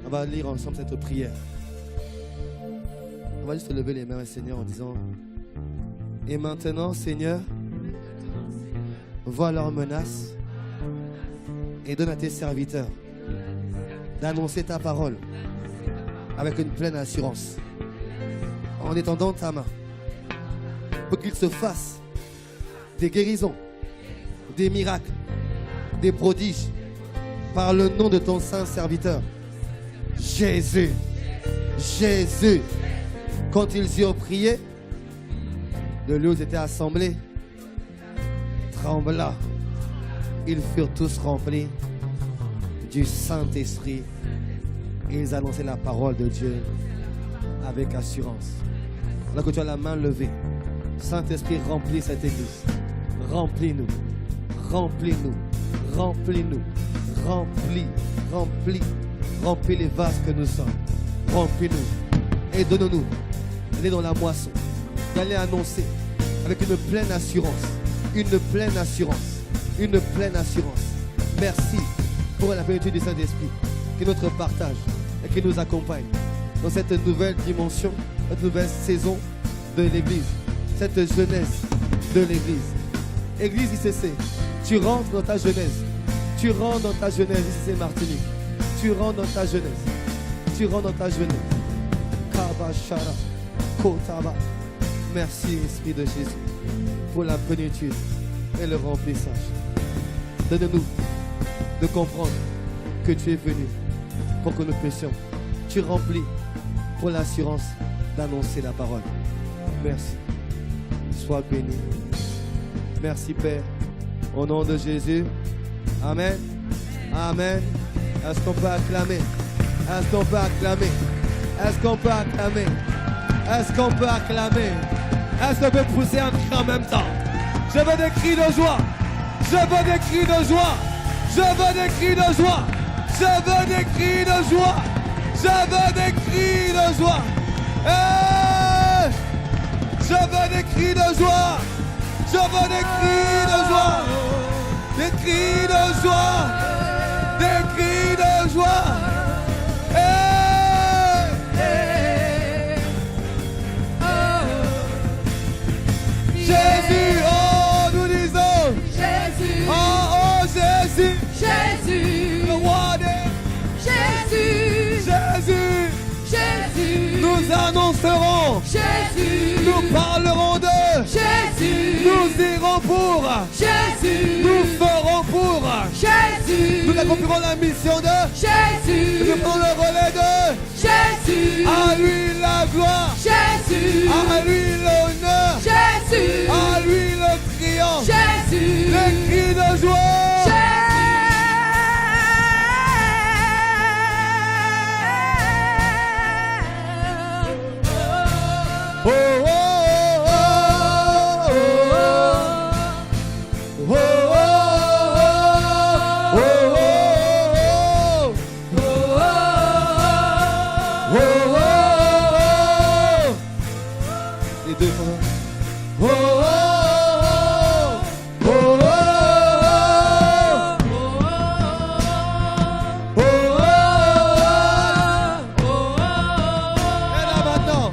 On va lire ensemble cette prière. On va juste lever les mains au Seigneur en disant: et maintenant, Seigneur, vois leurs menaces et donne à tes serviteurs d'annoncer ta parole avec une pleine assurance, en étendant ta main pour qu'il se fasse des guérisons, des miracles, des prodiges par le nom de ton saint serviteur Jésus. Jésus. Quand ils y ont prié, le lieu où ils étaient assemblés trembla. Ils furent tous remplis du Saint-Esprit et ils annonçaient la parole de Dieu avec assurance. Alors que tu as la main levée, Saint-Esprit, remplis cette église. Remplis-nous. Remplis-nous. Remplis-nous. Remplis. Remplis. Remplis les vases que nous sommes. Remplis-nous. Et donne-nous d'aller dans la moisson, d'aller annoncer avec une pleine assurance. Une pleine assurance. Une pleine assurance. Merci pour la plénitude du Saint-Esprit qui est notre partage et qui nous accompagne dans cette nouvelle dimension, cette nouvelle saison de l'Église, cette jeunesse de l'Église. Église ICC, tu rentres dans ta jeunesse. Tu rentres dans ta jeunesse, ICC Martinique. Tu rentres dans ta jeunesse. Tu rentres dans ta jeunesse. Kabashara, Kotaba. Merci, Esprit de Jésus, pour la plénitude et le remplissage. Donne-nous de comprendre que tu es venu pour que nous puissions. Tu remplis pour l'assurance d'annoncer la parole. Merci. Sois béni. Merci, Père. Au nom de Jésus. Amen. Amen. Est-ce qu'on peut acclamer? Est-ce qu'on peut acclamer? Est-ce qu'on peut acclamer? Est-ce qu'on peut acclamer? Est-ce qu'on peut pousser un cri en même temps? Je veux des cris de joie. Je veux des cris de joie. Je veux des cris de joie. Je veux des cris de joie. Je veux des cris de joie. Hey! Je veux des cris de joie. Je veux des cris de joie. Des cris de joie. Des cris de joie. Hey! Hey! Oh! Jésus, oh, nous disons. Jésus. Oh, oh, Jésus. Jésus. Le roi des... Jésus. Jésus. Jésus. Nous annoncerons. Jésus. Nous parlerons de. Jésus. Nous irons pour. Jésus. Nous ferons pour. Jésus. Nous accomplirons la mission de. Jésus. Nous prenons le relais de. Jésus. À lui la gloire. Jésus. À lui l'honneur. Jésus. À lui le triomphe. Jésus. Les cris de joie. Oh, oh, oh, oh, oh, oh, oh, oh, oh, oh. Les deux fois. Oh, oh, oh, oh, oh, oh, oh. Et là maintenant.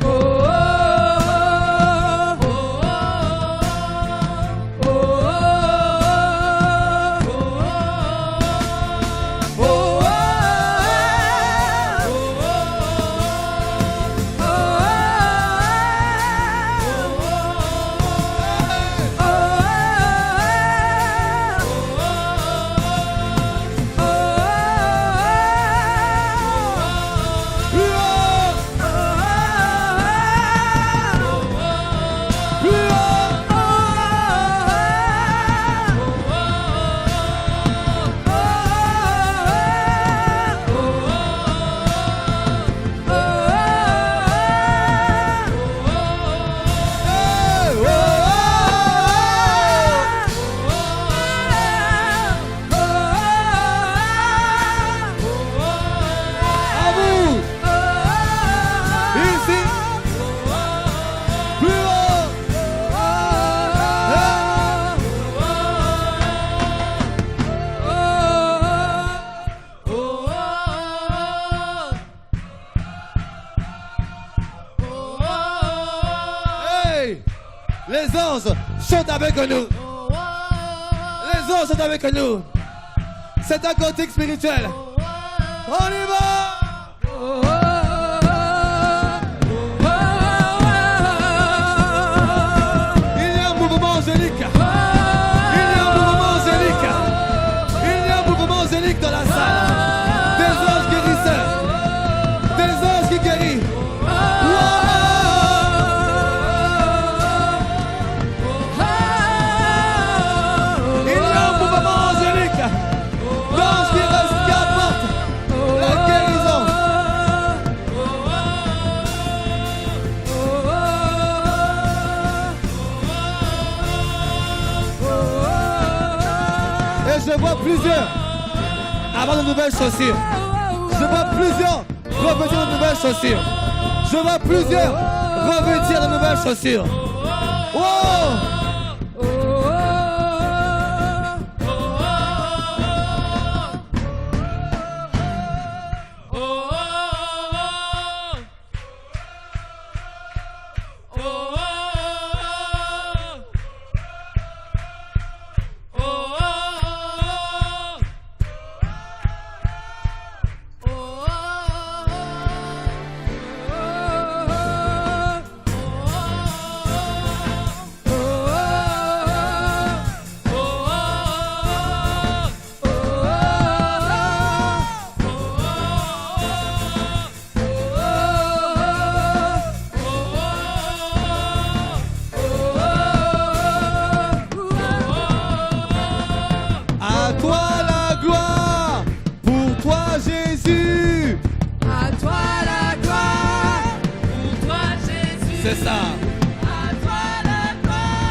Les anges chantent avec nous. Les anges chantent avec nous. C'est un cantique spirituel. On y va. Il y a un mouvement angélique. Il y a un mouvement angélique. Il y a un mouvement angélique dans la salle. Des anges guérisseurs. Des anges qui guérissent. Je vois plusieurs avoir de nouvelles chaussures. Je vois plusieurs revêtir de nouvelles chaussures. Je vois plusieurs revêtir de nouvelles chaussures. Oh! C'est ça. À toi la gloire,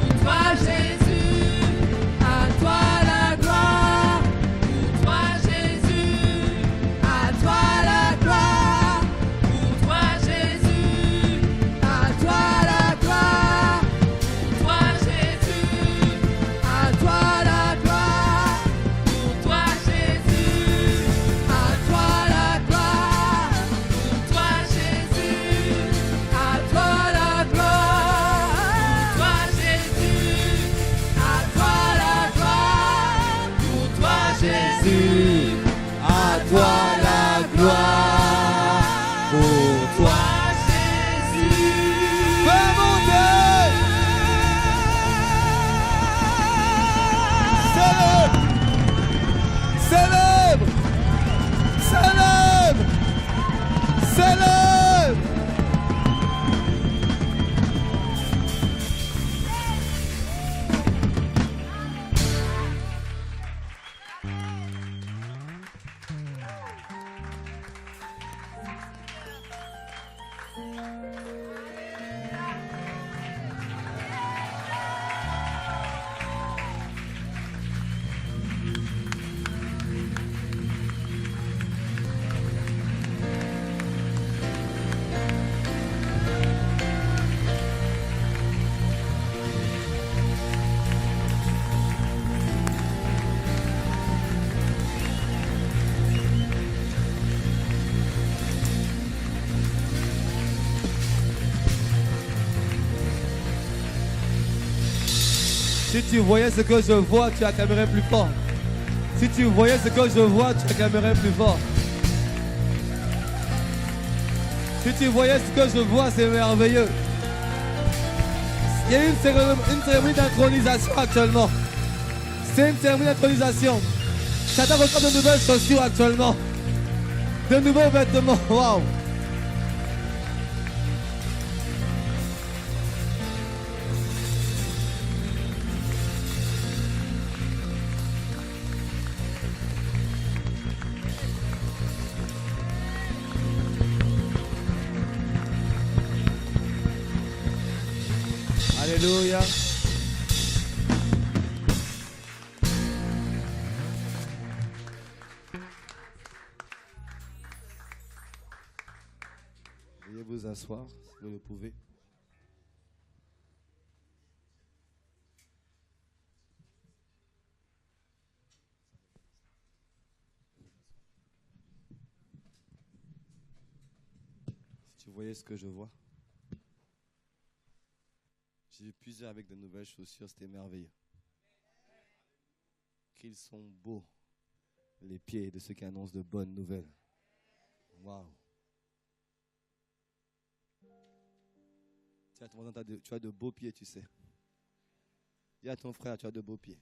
pour toi Jésus. À toi la gloire, pour toi Jésus. À toi la gloire, pour toi Jésus. À toi la gloire, pour toi Jésus. À toi la gloire, pour toi Jésus. À toi la gloire, pour toi Jésus. À toi la gloire, pour toi Jésus. À toi la gloire, pour toi Jésus. À toi la gloire pour toi. Fais monter. Célèbre, célèbre, célèbre, célèbre. Si tu voyais ce que je vois, tu acclamerais plus fort. Si tu voyais ce que je vois, tu acclamerais plus fort. Si tu voyais ce que je vois, c'est merveilleux. Il y a une cérémonie d'intronisation actuellement. C'est une cérémonie d'intronisation. Satan reçoit de nouvelles chaussures actuellement. De nouveaux vêtements. Waouh! Alléluia. Veuillez vous asseoir si vous le pouvez. Si tu voyais ce que je vois. J'ai puisé avec de nouvelles chaussures, c'était merveilleux. Qu'ils sont beaux, les pieds de ceux qui annoncent de bonnes nouvelles. Waouh. Tu as de beaux pieds, tu sais. Dis à ton frère, tu as de beaux pieds.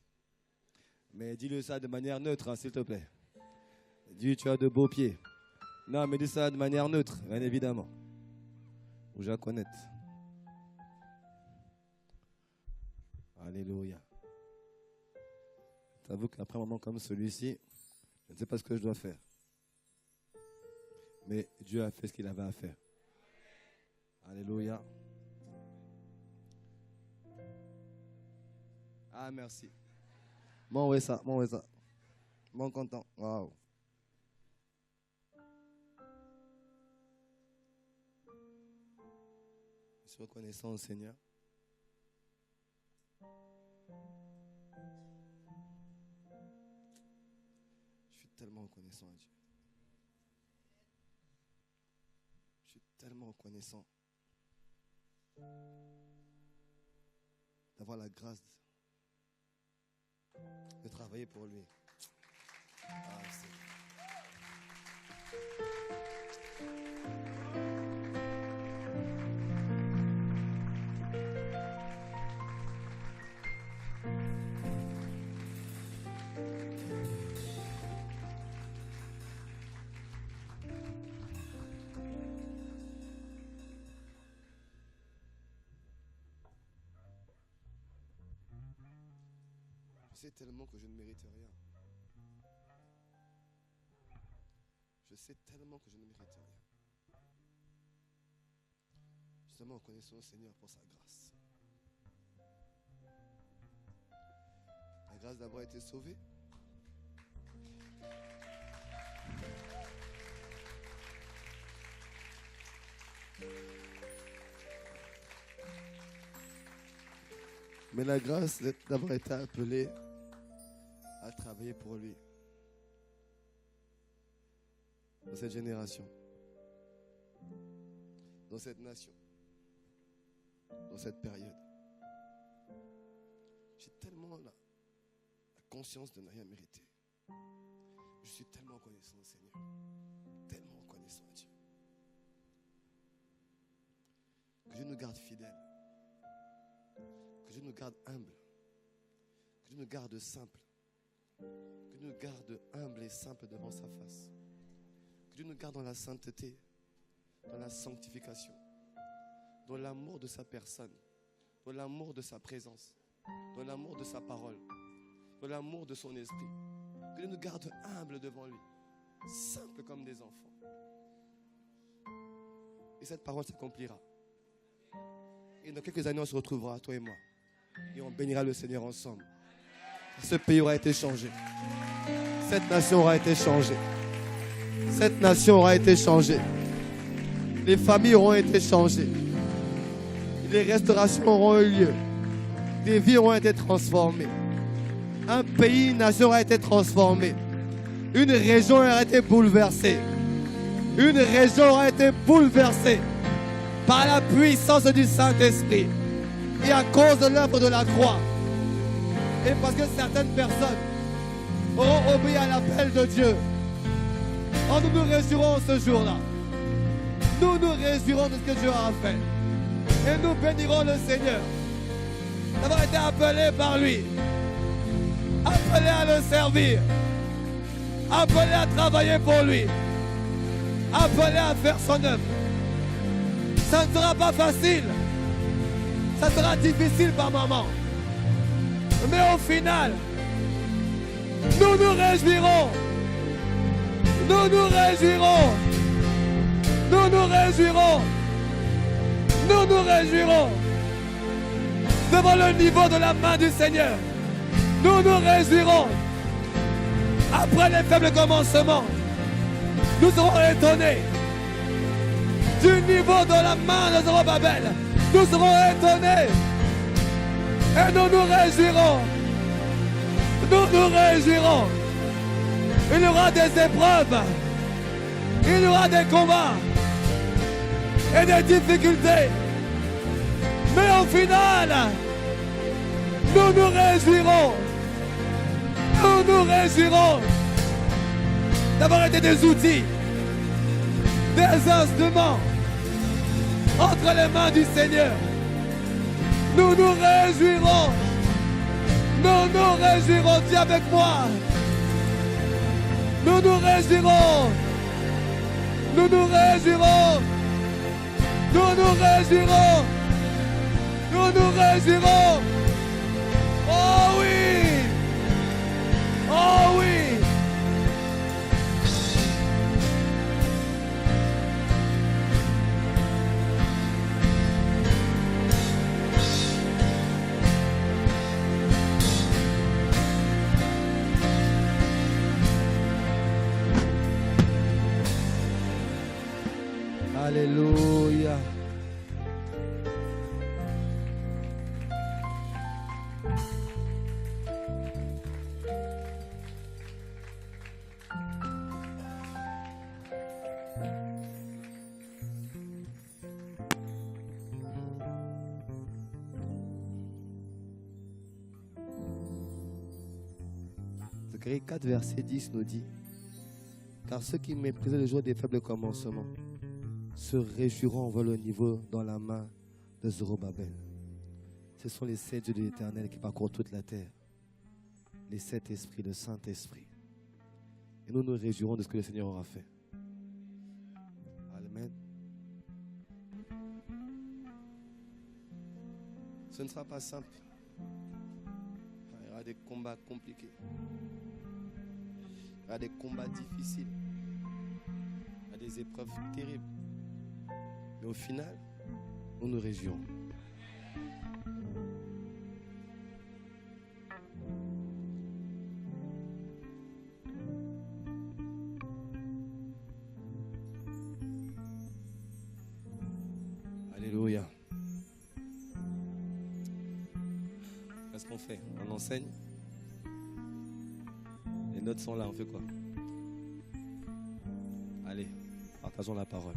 Mais dis-le ça de manière neutre, hein, s'il te plaît. Dis, tu as de beaux pieds. Non, mais dis ça de manière neutre, bien évidemment. Ou je la connais. Alléluia. T'avoue qu'après un moment comme celui-ci, je ne sais pas ce que je dois faire. Mais Dieu a fait ce qu'il avait à faire. Alléluia. Ah, merci. Bon, ouais, ça. Bon, content. Waouh. Je suis reconnaissant au Seigneur. Je suis tellement reconnaissant à Dieu. Je suis tellement reconnaissant d'avoir la grâce de travailler pour lui. Ah, je sais tellement que je ne mérite rien. Je sais tellement que je ne mérite rien. Je suis tellement reconnaissant au Seigneur pour sa grâce. La grâce d'avoir été sauvé. Mais la grâce d'avoir été appelé à travailler pour lui. Dans cette génération. Dans cette nation. Dans cette période. J'ai tellement la conscience de ne rien mériter. Je suis tellement reconnaissant au Seigneur. Tellement reconnaissant à Dieu. Que Dieu nous garde fidèles. Que Dieu nous garde humbles. Que Dieu nous garde simples. Que Dieu nous garde humbles et simples devant sa face. Que Dieu nous garde dans la sainteté, dans la sanctification, dans l'amour de sa personne, dans l'amour de sa présence, dans l'amour de sa parole, dans l'amour de son esprit. Que Dieu nous garde humbles devant lui, simples comme des enfants. Et cette parole s'accomplira. Et dans quelques années, on se retrouvera, toi et moi. Et on bénira le Seigneur ensemble. Ce pays aura été changé. Cette nation aura été changée. Cette nation aura été changée. Les familles auront été changées. Les restaurations auront eu lieu. Des vies auront été transformées. Un pays, une nation aura été transformée. Une région aura été bouleversée. Une région aura été bouleversée par la puissance du Saint-Esprit. Et à cause de l'œuvre de la croix, Et parce que certaines personnes auront obéi à l'appel de Dieu. Oh, nous nous réjouirons ce jour-là. Nous nous réjouirons de ce que Dieu a fait. Et nous bénirons le Seigneur d'avoir été appelé par lui. Appelé à le servir. Appelé à travailler pour lui. Appelé à faire son œuvre. Ça ne sera pas facile. Ça sera difficile par moments. Mais au final, nous nous réjouirons. Nous nous réjouirons. Nous nous réjouirons. Nous nous réjouirons. Devant le niveau de la main du Seigneur. Nous nous réjouirons. Après les faibles commencements, nous serons étonnés. Du niveau de la main de Zorobabel, nous serons étonnés. Et nous nous réjouirons. Nous nous réjouirons. Il y aura des épreuves. Il y aura des combats. Et des difficultés. Mais au final, nous nous réjouirons. Nous nous réjouirons d'avoir été des outils, des instruments entre les mains du Seigneur. Nous nous réjouirons. Nous nous réjouirons. Dis avec moi. Nous nous réjouirons. Nous nous réjouirons. Nous nous réjouirons. Nous nous réjouirons. Oh oui. Oh oui. Alléluia. Zacharie 4, verset 10 nous dit: car ceux qui méprisaient le jour des faibles commencements se réjouiront en voient le niveau dans la main de Zorobabel. Ce sont les 7 dieux de l'Éternel qui parcourent toute la terre. Les 7 esprits, le Saint-Esprit. Et nous nous réjouirons de ce que le Seigneur aura fait. Amen. Ce ne sera pas simple. Il y aura des combats compliqués. Il y aura des combats difficiles. Il y a des épreuves terribles. Mais au final, nous nous réjouirons. Alléluia. Qu'est-ce qu'on fait? On enseigne. Les notes sont là, on fait quoi? Allez, partageons la parole.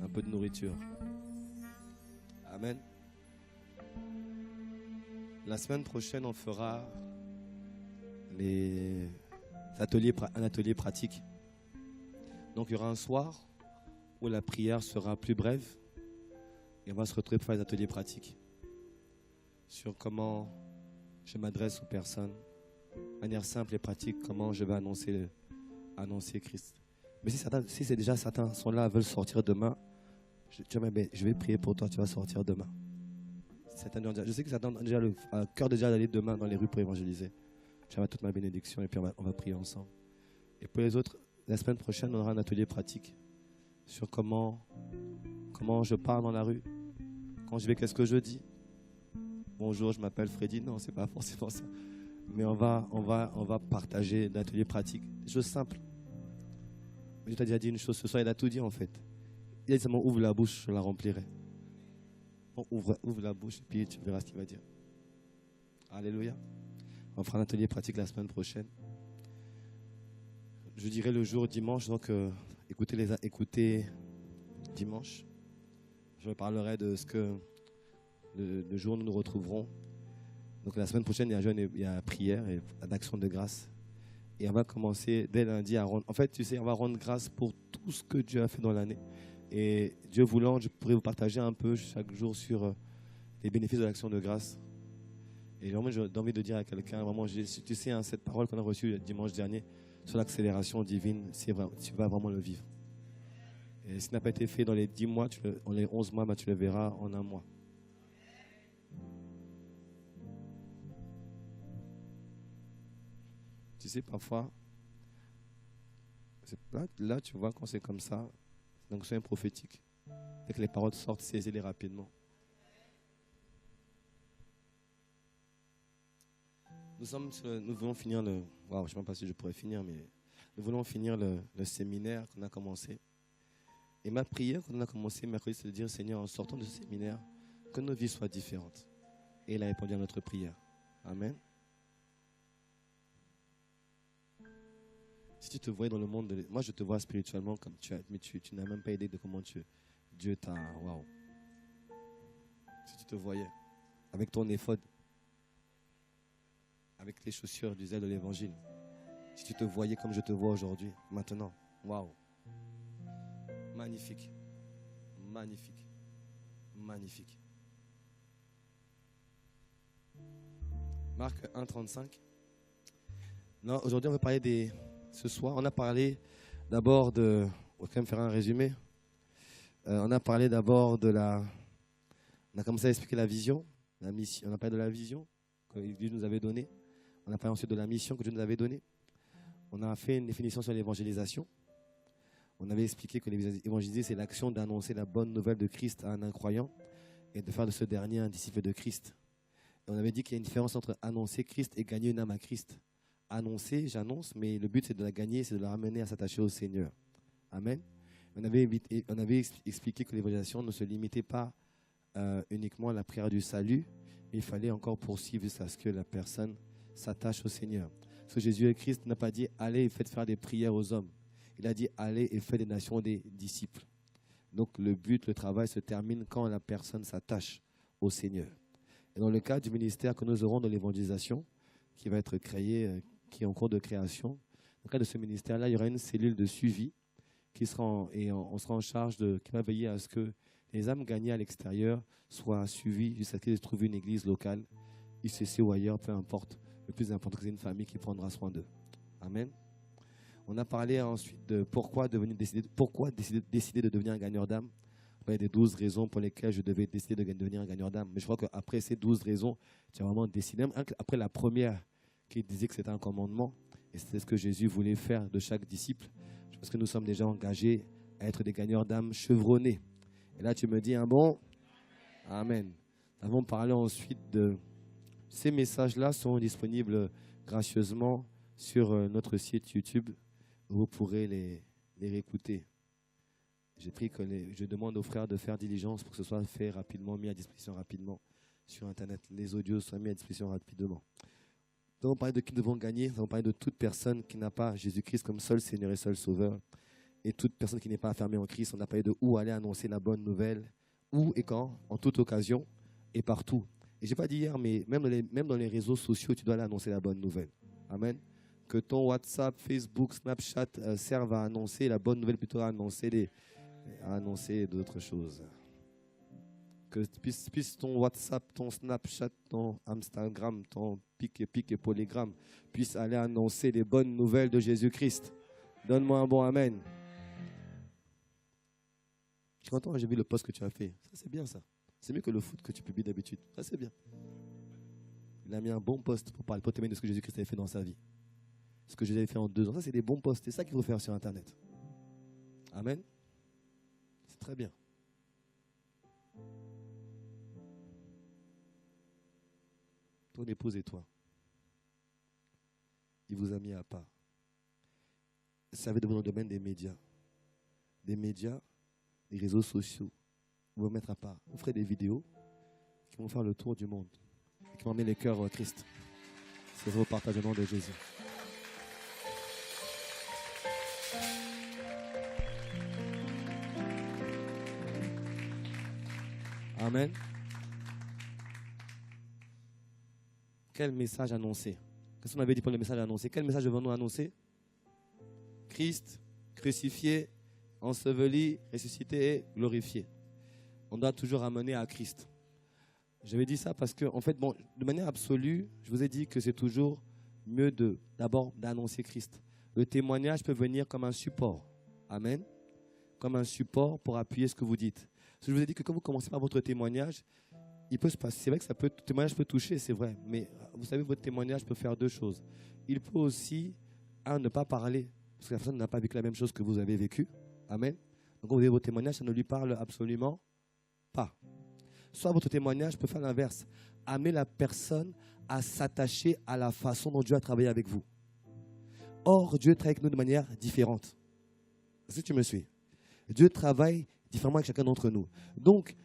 Un peu de nourriture. Amen. La semaine prochaine, on fera un atelier pratique. Donc, il y aura un soir où la prière sera plus brève et on va se retrouver pour faire des ateliers pratiques sur comment je m'adresse aux personnes, de manière simple et pratique, comment je vais annoncer Christ. Mais si c'est déjà certains sont là, veulent sortir demain, je vais prier pour toi, tu vas sortir demain. Je sais que certains ont déjà le cœur d'aller demain dans les rues pour évangéliser. Tu vas toute ma bénédiction et puis on va prier ensemble. Et pour les autres, la semaine prochaine, on aura un atelier pratique sur comment je parle dans la rue. Quand je vais, qu'est-ce que je dis? Bonjour, je m'appelle Freddy. Non, c'est pas forcément ça. Mais on va partager l'atelier pratique. Des choses simples. Je t'ai déjà dit une chose ce soir, il a tout dit en fait. Il a dit seulement ouvre la bouche, je la remplirai. Bon, ouvre la bouche et puis tu verras ce qu'il va dire. Alléluia. On fera un atelier pratique la semaine prochaine. Je dirai le jour dimanche, donc écoutez dimanche. Je parlerai de ce que le jour où nous nous retrouverons. Donc la semaine prochaine, il y a prière et d'action de grâce. Et on va commencer dès lundi à rendre. En fait, tu sais, on va rendre grâce pour tout ce que Dieu a fait dans l'année. Et Dieu voulant, je pourrais vous partager un peu chaque jour sur les bénéfices de l'action de grâce. Et vraiment, j'ai envie de dire à quelqu'un, vraiment, tu sais, hein, cette parole qu'on a reçue dimanche dernier sur l'accélération divine, tu vas vraiment le vivre. Et ce n'a pas été fait dans les 10 mois, dans les 11 mois, mais tu le verras en un mois. Tu sais, parfois, là, tu vois, quand c'est comme ça, donc c'est un prophétique. Dès que les paroles sortent, saisis-les rapidement. Nous voulons finir le... Waouh, je ne sais même pas si je pourrais finir, mais nous voulons finir le séminaire qu'on a commencé. Et ma prière, quand on a commencé mercredi, c'est de dire, Seigneur, en sortant de ce séminaire, que nos vies soient différentes. Et il a répondu à notre prière. Amen. Si tu te voyais dans le monde, moi je te vois spirituellement comme tu as, mais tu n'as même pas idée de comment Dieu t'a... Waouh. Si tu te voyais avec ton éphod, avec les chaussures du zèle de l'évangile, si tu te voyais comme je te vois aujourd'hui, maintenant, waouh. Magnifique. Magnifique. Magnifique. Marc 1,35. Non, aujourd'hui on va parler ce soir, on a parlé d'abord de... On va quand même faire un résumé. On a parlé d'abord de la... On a commencé à expliquer la vision, la mission. On a parlé de la vision que Dieu nous avait donnée. On a parlé ensuite de la mission que Dieu nous avait donnée. On a fait une définition sur l'évangélisation. On avait expliqué que l'évangéliser, c'est l'action d'annoncer la bonne nouvelle de Christ à un incroyant et de faire de ce dernier un disciple de Christ. Et on avait dit qu'il y a une différence entre annoncer Christ et gagner une âme à Christ. Annoncer, j'annonce, mais le but c'est de la gagner, c'est de la ramener à s'attacher au Seigneur. Amen. On avait expliqué que l'évangélisation ne se limitait pas uniquement à la prière du salut, mais il fallait encore poursuivre jusqu'à ce que la personne s'attache au Seigneur. Parce que Jésus et Christ n'a pas dit « Allez et faites faire des prières aux hommes ». Il a dit « Allez et faites des nations des disciples ». Donc le but, le travail se termine quand la personne s'attache au Seigneur. Et dans le cas du ministère que nous aurons de l'évangélisation, qui va être créé, qui est en cours de création, dans le cas de ce ministère-là, il y aura une cellule de suivi on sera en charge qui va veiller à ce que les âmes gagnées à l'extérieur soient suivies jusqu'à ce qu'ils trouvent une église locale, ICC ou ailleurs, peu importe. Le plus important, c'est une famille qui prendra soin d'eux. Amen. On a parlé ensuite de pourquoi décider de devenir un gagneur d'âme. Il y a des 12 raisons pour lesquelles je devais décider de devenir un gagneur d'âme. Mais je crois qu'après ces 12 raisons, tu as vraiment décidé. Même après la première qui disait que c'était un commandement, et c'était ce que Jésus voulait faire de chaque disciple, je pense que nous sommes déjà engagés à être des gagneurs d'âme chevronnés. Et là, tu me dis, bon, amen. Nous avons parlé ensuite de... Ces messages-là sont disponibles gracieusement sur notre site YouTube. Vous pourrez les réécouter. J'ai pris que je demande aux frères de faire diligence pour que ce soit fait rapidement, mis à disposition rapidement sur Internet. Les audios soient mis à disposition rapidement. Nous avons parlé de qui nous devons gagner. Nous avons parlé de toute personne qui n'a pas Jésus-Christ comme seul Seigneur et seul Sauveur. Et toute personne qui n'est pas affermée en Christ. On a parlé de où aller annoncer la bonne nouvelle. Où et quand, en toute occasion et partout. Et je n'ai pas dit hier, mais même dans les réseaux sociaux, tu dois aller annoncer la bonne nouvelle. Amen. Que ton WhatsApp, Facebook, Snapchat servent à annoncer la bonne nouvelle plutôt à annoncer d'autres choses. Que puisse ton WhatsApp, ton Snapchat, ton Instagram, ton pic et polygramme puisse aller annoncer les bonnes nouvelles de Jésus-Christ. Donne-moi un bon amen. Je suis content, j'ai vu le post que tu as fait. Ça, c'est bien ça. C'est mieux que le foot que tu publies d'habitude. Ça, c'est bien. Il a mis un bon post pour témoigner de ce que Jésus-Christ avait fait dans sa vie. Ce que Jésus avait fait en 2 ans. Ça, c'est des bons posts. C'est ça qu'il faut faire sur Internet. Amen. C'est très bien. Ton épouse et toi, il vous a mis à part. Ça va devenir le domaine des médias. Des médias, des réseaux sociaux. Vous vous mettre à part. Vous ferez des vidéos qui vont faire le tour du monde et qui vont emmener les cœurs au Christ. C'est vos partages au nom de Jésus. Amen. quel message annoncer? Qu'est-ce qu'on avait dit pour le message annoncé? Quel message devons-nous annoncer? Christ crucifié, enseveli, ressuscité et glorifié. On doit toujours amener à Christ. J'avais dit ça parce que, en fait, bon, de manière absolue, je vous ai dit que c'est toujours mieux d'abord d'annoncer Christ. Le témoignage peut venir comme un support. Amen. Comme un support pour appuyer ce que vous dites. Je vous ai dit que quand vous commencez par votre témoignage, il peut se passer. C'est vrai que le témoignage peut toucher, c'est vrai. Mais vous savez, votre témoignage peut faire deux choses. Il peut aussi, ne pas parler, parce que la personne n'a pas vécu la même chose que vous avez vécu. Amen. Donc, quand vous avez votre témoignage, ça ne lui parle absolument pas. Soit votre témoignage peut faire l'inverse. Amener la personne à s'attacher à la façon dont Dieu a travaillé avec vous. Or, Dieu travaille avec nous de manière différente. Est-ce que tu me suis? Dieu travaille différemment avec chacun d'entre nous. Donc,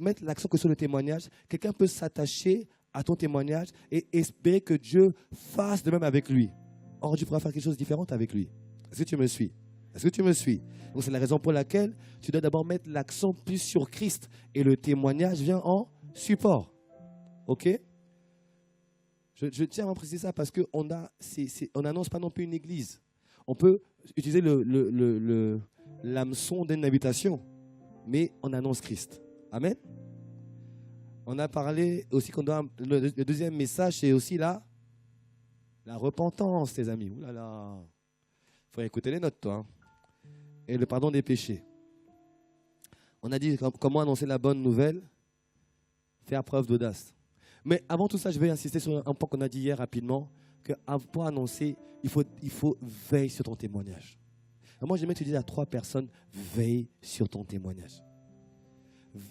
mettre l'accent que sur le témoignage, quelqu'un peut s'attacher à ton témoignage et espérer que Dieu fasse de même avec lui. Or, Dieu pourra faire quelque chose de différent avec lui. Est-ce que tu me suis? Est-ce que tu me suis? Donc, c'est la raison pour laquelle tu dois d'abord mettre l'accent plus sur Christ. Et le témoignage vient en support. OK? Je tiens à préciser ça parce qu'on n'annonce pas non plus une église. On peut utiliser l'hameçon d'une invitation, mais on annonce Christ. Amen. On a parlé aussi qu'on doit. Le deuxième message, c'est aussi la repentance, les amis. Ouh là là. Il faut écouter les notes, toi. Hein. Et le pardon des péchés. On a dit comment annoncer la bonne nouvelle, faire preuve d'audace. Mais avant tout ça, je vais insister sur un point qu'on a dit hier rapidement, que pour annoncer, il faut veiller sur ton témoignage. Alors moi, j'aimerais te dire à 3 personnes, veille sur ton témoignage.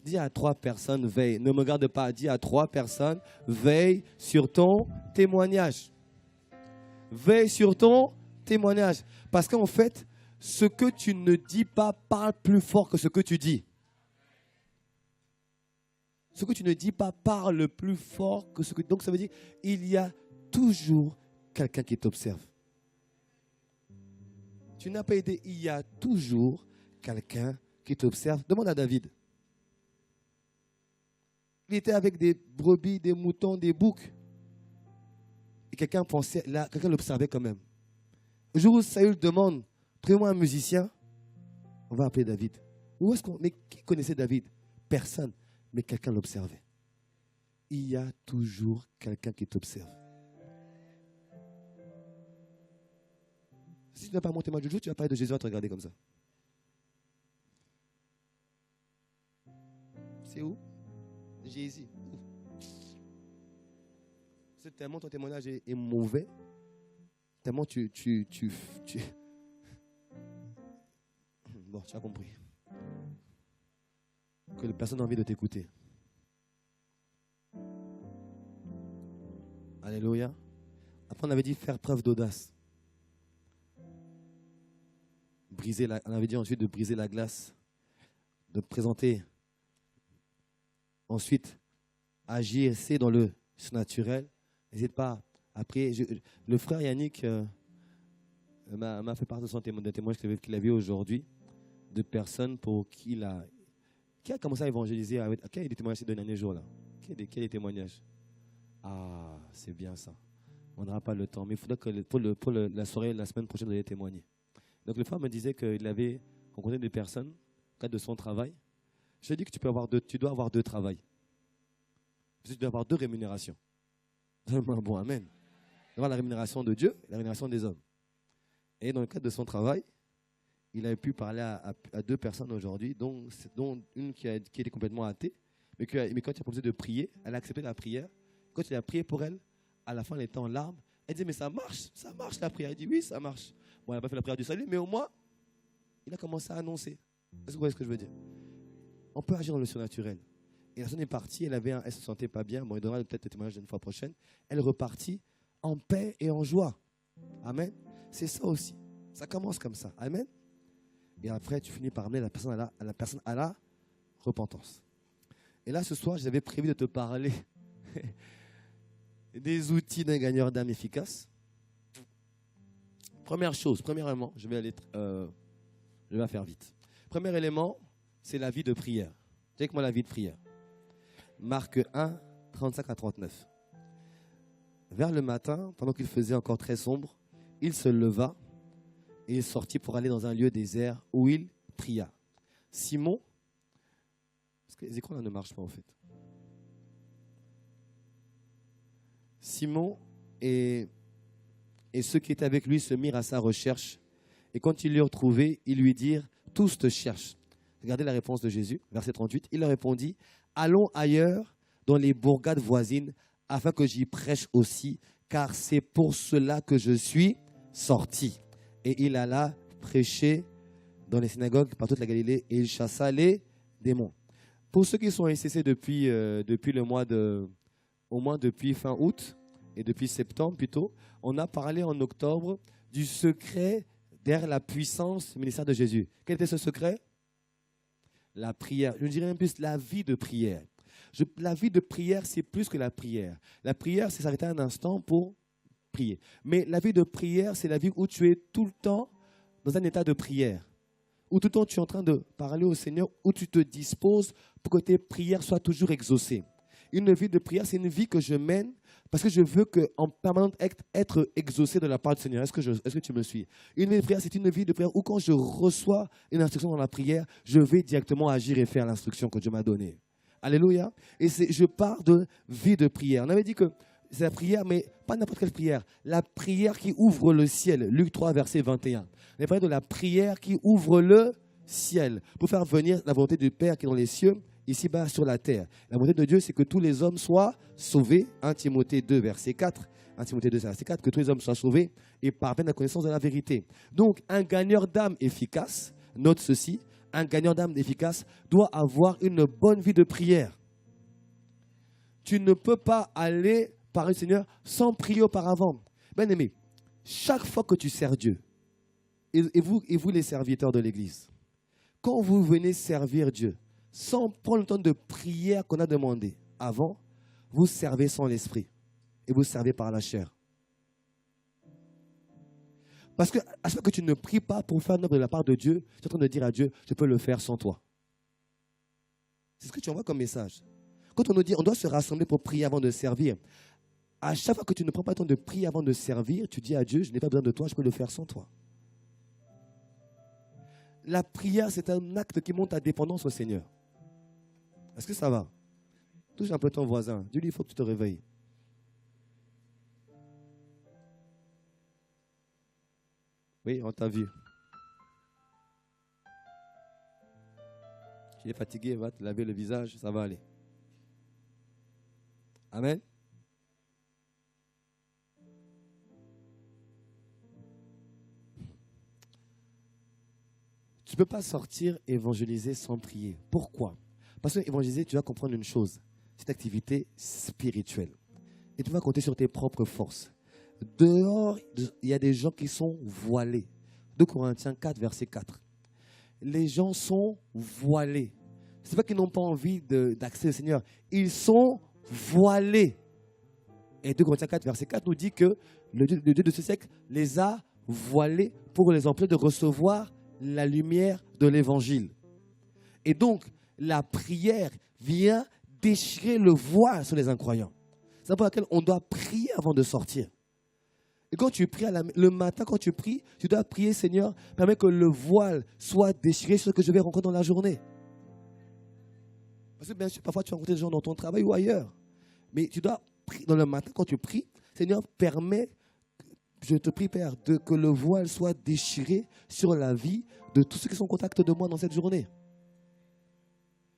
Dis à 3 personnes, veille. Ne me regarde pas, dis à 3 personnes, veille sur ton témoignage. Veille sur ton témoignage. Parce qu'en fait, ce que tu ne dis pas parle plus fort que ce que tu dis. Ce que tu ne dis pas parle plus fort que ce que... Donc ça veut dire qu'il y a toujours quelqu'un qui t'observe. Tu n'as pas aidé, il y a toujours quelqu'un qui t'observe. Demande à David. Il était avec des brebis, des moutons, des boucs. Et quelqu'un pensait, là, quelqu'un l'observait quand même. Le jour où Saül demande, trouve-moi un musicien, on va appeler David. Mais qui connaissait David? Personne. Mais quelqu'un l'observait. Il y a toujours quelqu'un qui t'observe. Si tu n'as pas mon témoin du jour, tu vas parler de Jésus à te regarder comme ça. C'est où? Jésus. C'est tellement ton témoignage est mauvais, tellement tu... Bon, tu as compris. Que personne n'a envie de t'écouter. Alléluia. Après, on avait dit faire preuve d'audace. On avait dit ensuite de briser la glace, de présenter. Ensuite, agir, c'est dans le surnaturel. N'hésite pas. Après, le frère Yannick m'a fait part de son témoignage qu'il a vu aujourd'hui, de personnes pour qui qui a commencé à évangéliser. Qui a des témoignages ces derniers jours là? Qui a des témoignages? Ah, c'est bien ça. On n'aura pas le temps. Mais il faudra que pour la soirée, la semaine prochaine, vous allez témoigner. Donc le frère me disait qu'il avait rencontré des personnes, au cadre de son travail. Je dis que tu dois avoir 2 travails. Tu dois avoir 2 rémunérations. Bon, amen. Avoir la rémunération de Dieu et la rémunération des hommes. Et dans le cadre de son travail, il avait pu parler à 2 personnes aujourd'hui, dont une qui était complètement athée, mais quand il a proposé de prier, elle a accepté la prière. Quand il a prié pour elle, à la fin, elle était en larmes. Elle dit, mais ça marche la prière. Elle dit, oui, ça marche. Bon, elle n'a pas fait la prière du salut, mais au moins, il a commencé à annoncer. Est-ce que vous voyez ce que je veux dire? On peut agir dans le surnaturel. Et la personne est partie, elle ne se sentait pas bien. Bon, il donnera peut-être le témoignage une fois prochaine. Elle est repartie en paix et en joie. Amen. C'est ça aussi. Ça commence comme ça. Amen. Et après, tu finis par amener la personne à la repentance. Et là, ce soir, j'avais prévu de te parler des outils d'un gagneur d'âme efficace. Premièrement, je vais faire vite. Premier élément, c'est la vie de prière. Dis avec moi la vie de prière. Marc 1, 35 à 39. vers le matin, pendant qu'il faisait encore très sombre, il se leva et il sortit pour aller dans un lieu désert où il pria. Simon, parce que les écrans là ne marchent pas en fait. Simon et ceux qui étaient avec lui se mirent à sa recherche. Et quand ils l'eurent trouvé, ils lui dirent, tous te cherchent. Regardez la réponse de Jésus, verset 38. Il leur répondit, allons ailleurs dans les bourgades voisines, afin que j'y prêche aussi, car c'est pour cela que je suis sorti. Et il alla prêcher dans les synagogues par toute la Galilée, et il chassa les démons. Pour ceux qui sont SCC depuis le mois au moins depuis fin août, et depuis septembre plutôt, on a parlé en octobre du secret derrière la puissance du ministère de Jésus. Quel était ce secret? La prière. Je dirais même plus la vie de prière. La vie de prière, c'est plus que la prière. La prière, c'est s'arrêter un instant pour prier. Mais la vie de prière, c'est la vie où tu es tout le temps dans un état de prière. Où tout le temps tu es en train de parler au Seigneur, où tu te disposes pour que tes prières soient toujours exaucées. Une vie de prière, c'est une vie que je mène parce que je veux en permanence être exaucé de la part du Seigneur. Est-ce que tu me suis? Une vie de prière, c'est une vie de prière où quand je reçois une instruction dans la prière, je vais directement agir et faire l'instruction que Dieu m'a donnée. Alléluia. Et je pars de vie de prière. On avait dit que c'est la prière, mais pas n'importe quelle prière. La prière qui ouvre le ciel. Luc 3, verset 21. On a parlé de la prière qui ouvre le ciel pour faire venir la volonté du Père qui est dans les cieux, ici-bas sur la terre. La volonté de Dieu, c'est que tous les hommes soient sauvés. 1 Timothée 2, verset 4. 1 Timothée 2, verset 4, que tous les hommes soient sauvés et parviennent à la connaissance de la vérité. Donc, un gagneur d'âme efficace, note ceci, un gagneur d'âme efficace doit avoir une bonne vie de prière. Tu ne peux pas aller par le Seigneur sans prier auparavant. Bien aimé, chaque fois que tu sers Dieu, et vous les serviteurs de l'Église, quand vous venez servir Dieu, sans prendre le temps de prière qu'on a demandé avant, vous servez sans l'esprit et vous servez par la chair. Parce que à chaque fois que tu ne pries pas pour faire une œuvre de la part de Dieu, tu es en train de dire à Dieu, je peux le faire sans toi. C'est ce que tu envoies comme message. Quand on nous dit, on doit se rassembler pour prier avant de servir, à chaque fois que tu ne prends pas le temps de prier avant de servir, tu dis à Dieu, je n'ai pas besoin de toi, je peux le faire sans toi. La prière, c'est un acte qui montre ta dépendance au Seigneur. Est-ce que ça va? Touche un peu ton voisin. Dis-lui, il faut que tu te réveilles. Oui, on t'a vu. Tu es fatigué, va te laver le visage, ça va aller. Amen. Tu ne peux pas sortir évangéliser sans prier. Pourquoi? Parce que évangéliser, tu vas comprendre une chose. C'est une activité spirituelle. Et tu vas compter sur tes propres forces. Dehors, il y a des gens qui sont voilés. 2 Corinthiens 4, verset 4. Les gens sont voilés. Ce n'est pas qu'ils n'ont pas envie d'accéder au Seigneur. Ils sont voilés. Et 2 Corinthiens 4, verset 4 nous dit que le Dieu de ce siècle les a voilés pour les empêcher de recevoir la lumière de l'évangile. Et donc, la prière vient déchirer le voile sur les incroyants. C'est pour laquelle on doit prier avant de sortir. Et quand tu pries le matin, quand tu pries, tu dois prier, Seigneur, permets que le voile soit déchiré sur ce que je vais rencontrer dans la journée. Parce que bien sûr, parfois tu rencontres des gens dans ton travail ou ailleurs. Mais tu dois prier dans le matin, quand tu pries, Seigneur, permets, je te prie, Père, que le voile soit déchiré sur la vie de tous ceux qui sont en contact de moi dans cette journée.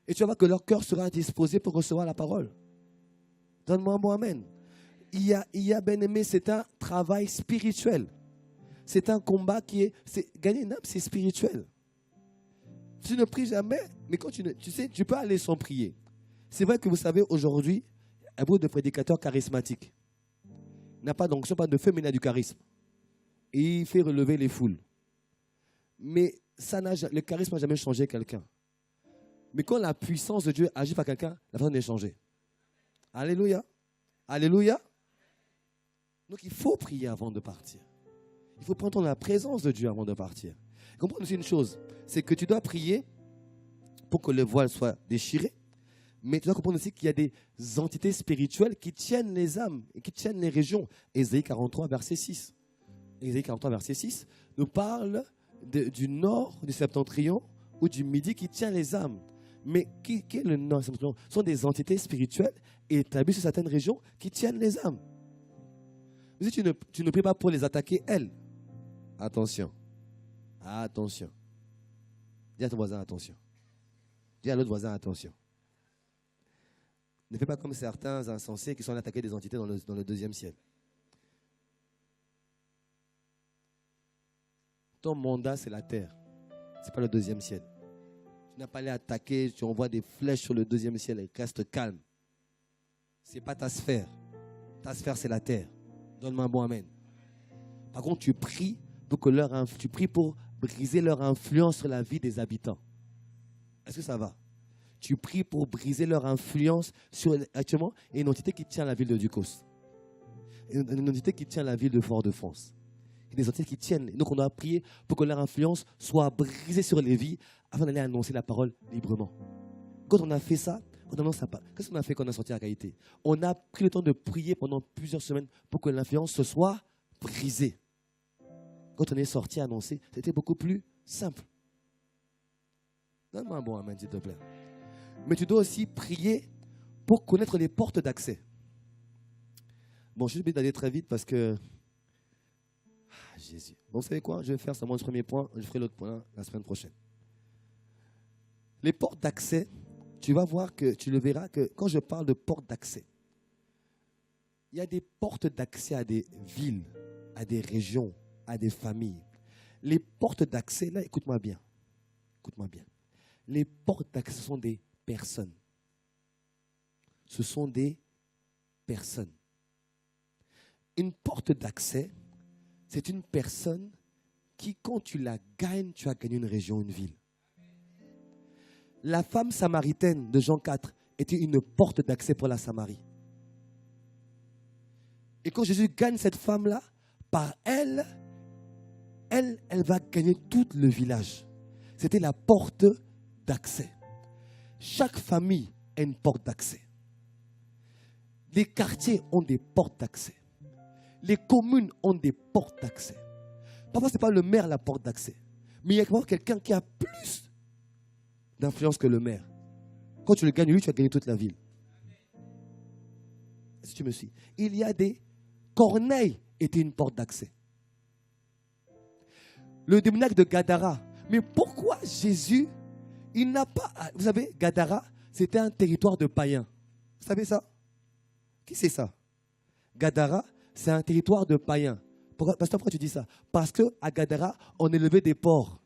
Et tu vas voir que leur cœur sera disposé pour recevoir la parole. Donne-moi un mot, amen. Il y a bien aimé, c'est un travail spirituel. C'est un combat gagner une âme, c'est spirituel. Tu ne pries jamais, mais quand tu sais, tu peux aller sans prier. C'est vrai que vous savez, aujourd'hui, il y a beaucoup de prédicateurs charismatiques. Il n'a pas d'onction, pas de feu, mais il a du charisme. Et il fait relever les foules. Mais le charisme n'a jamais changé quelqu'un. Mais quand la puissance de Dieu agit par quelqu'un, la personne est changée. Alléluia. Alléluia. Donc il faut prier avant de partir. Il faut prendre la présence de Dieu avant de partir. Comprends aussi une chose, c'est que tu dois prier pour que le voile soit déchiré, Mais tu dois comprendre aussi qu'il y a des entités spirituelles qui tiennent les âmes et qui tiennent les régions. Ésaïe 43, verset 6. Ésaïe 43, verset 6 nous parle du nord, du septentrion ou du midi qui tient les âmes. Mais qui est le nord? Ce sont des entités spirituelles établies sur certaines régions qui tiennent les âmes. Si tu ne pries pas pour les attaquer, elles. Attention. Attention. Dis à ton voisin, attention. Dis à l'autre voisin, attention. Ne fais pas comme certains insensés qui sont allés attaquer des entités dans le deuxième ciel. Ton mandat, c'est la terre. Ce n'est pas le deuxième ciel. Tu n'as pas allé attaquer, tu envoies des flèches sur le deuxième ciel et reste calme. Ce n'est pas ta sphère. Ta sphère, c'est la terre. Donne-moi un bon amen. Par contre, tu pries pour briser leur influence sur la vie des habitants. Est-ce que ça va? Tu pries pour briser leur influence sur actuellement une entité qui tient la ville de Ducos. Une entité qui tient la ville de Fort-de-France. Il y a des entités qui tiennent. Donc on doit prier pour que leur influence soit brisée sur les vies afin d'aller annoncer la parole librement. Quand on a fait ça, on annonce la parole. Qu'est-ce qu'on a fait quand on a sorti la qualité? On a pris le temps de prier pendant plusieurs semaines pour que l'influence se soit brisée. Quand on est sorti annoncer, c'était beaucoup plus simple. Donne-moi un bon amen, s'il te plaît. Mais tu dois aussi prier pour connaître les portes d'accès. Bon, je suis obligé d'aller très vite parce que... Jésus. Bon, vous savez quoi? Je vais faire seulement le premier point. Je ferai l'autre point la semaine prochaine. Les portes d'accès, tu vas voir que, tu le verras que quand je parle de portes d'accès, il y a des portes d'accès à des villes, à des régions, à des familles. Les portes d'accès, là, écoute-moi bien. Écoute-moi bien. Les portes d'accès, ce sont des personnes. Ce sont des personnes. Une porte d'accès, c'est une personne qui, quand tu la gagnes, tu as gagné une région, une ville. La femme samaritaine de Jean 4 était une porte d'accès pour la Samarie. Et quand Jésus gagne cette femme-là, par elle va gagner tout le village. C'était la porte d'accès. Chaque famille a une porte d'accès. Les quartiers ont des portes d'accès. Les communes ont des portes d'accès. Parfois, ce n'est pas le maire la porte d'accès. Mais il y a quelqu'un qui a plus d'influence que le maire. Quand tu le gagnes, lui, tu as gagné toute la ville. Est-ce que tu me suis? Il y a des... Corneille était une porte d'accès. Le démoniaque de Gadara. Mais pourquoi Jésus, il n'a pas... Vous savez, Gadara, c'était un territoire de païens. Vous savez ça? Qui c'est ça? Gadara, c'est un territoire de païens. Pasteur, pourquoi tu dis ça? Parce qu'à Gadara, on élevait des porcs.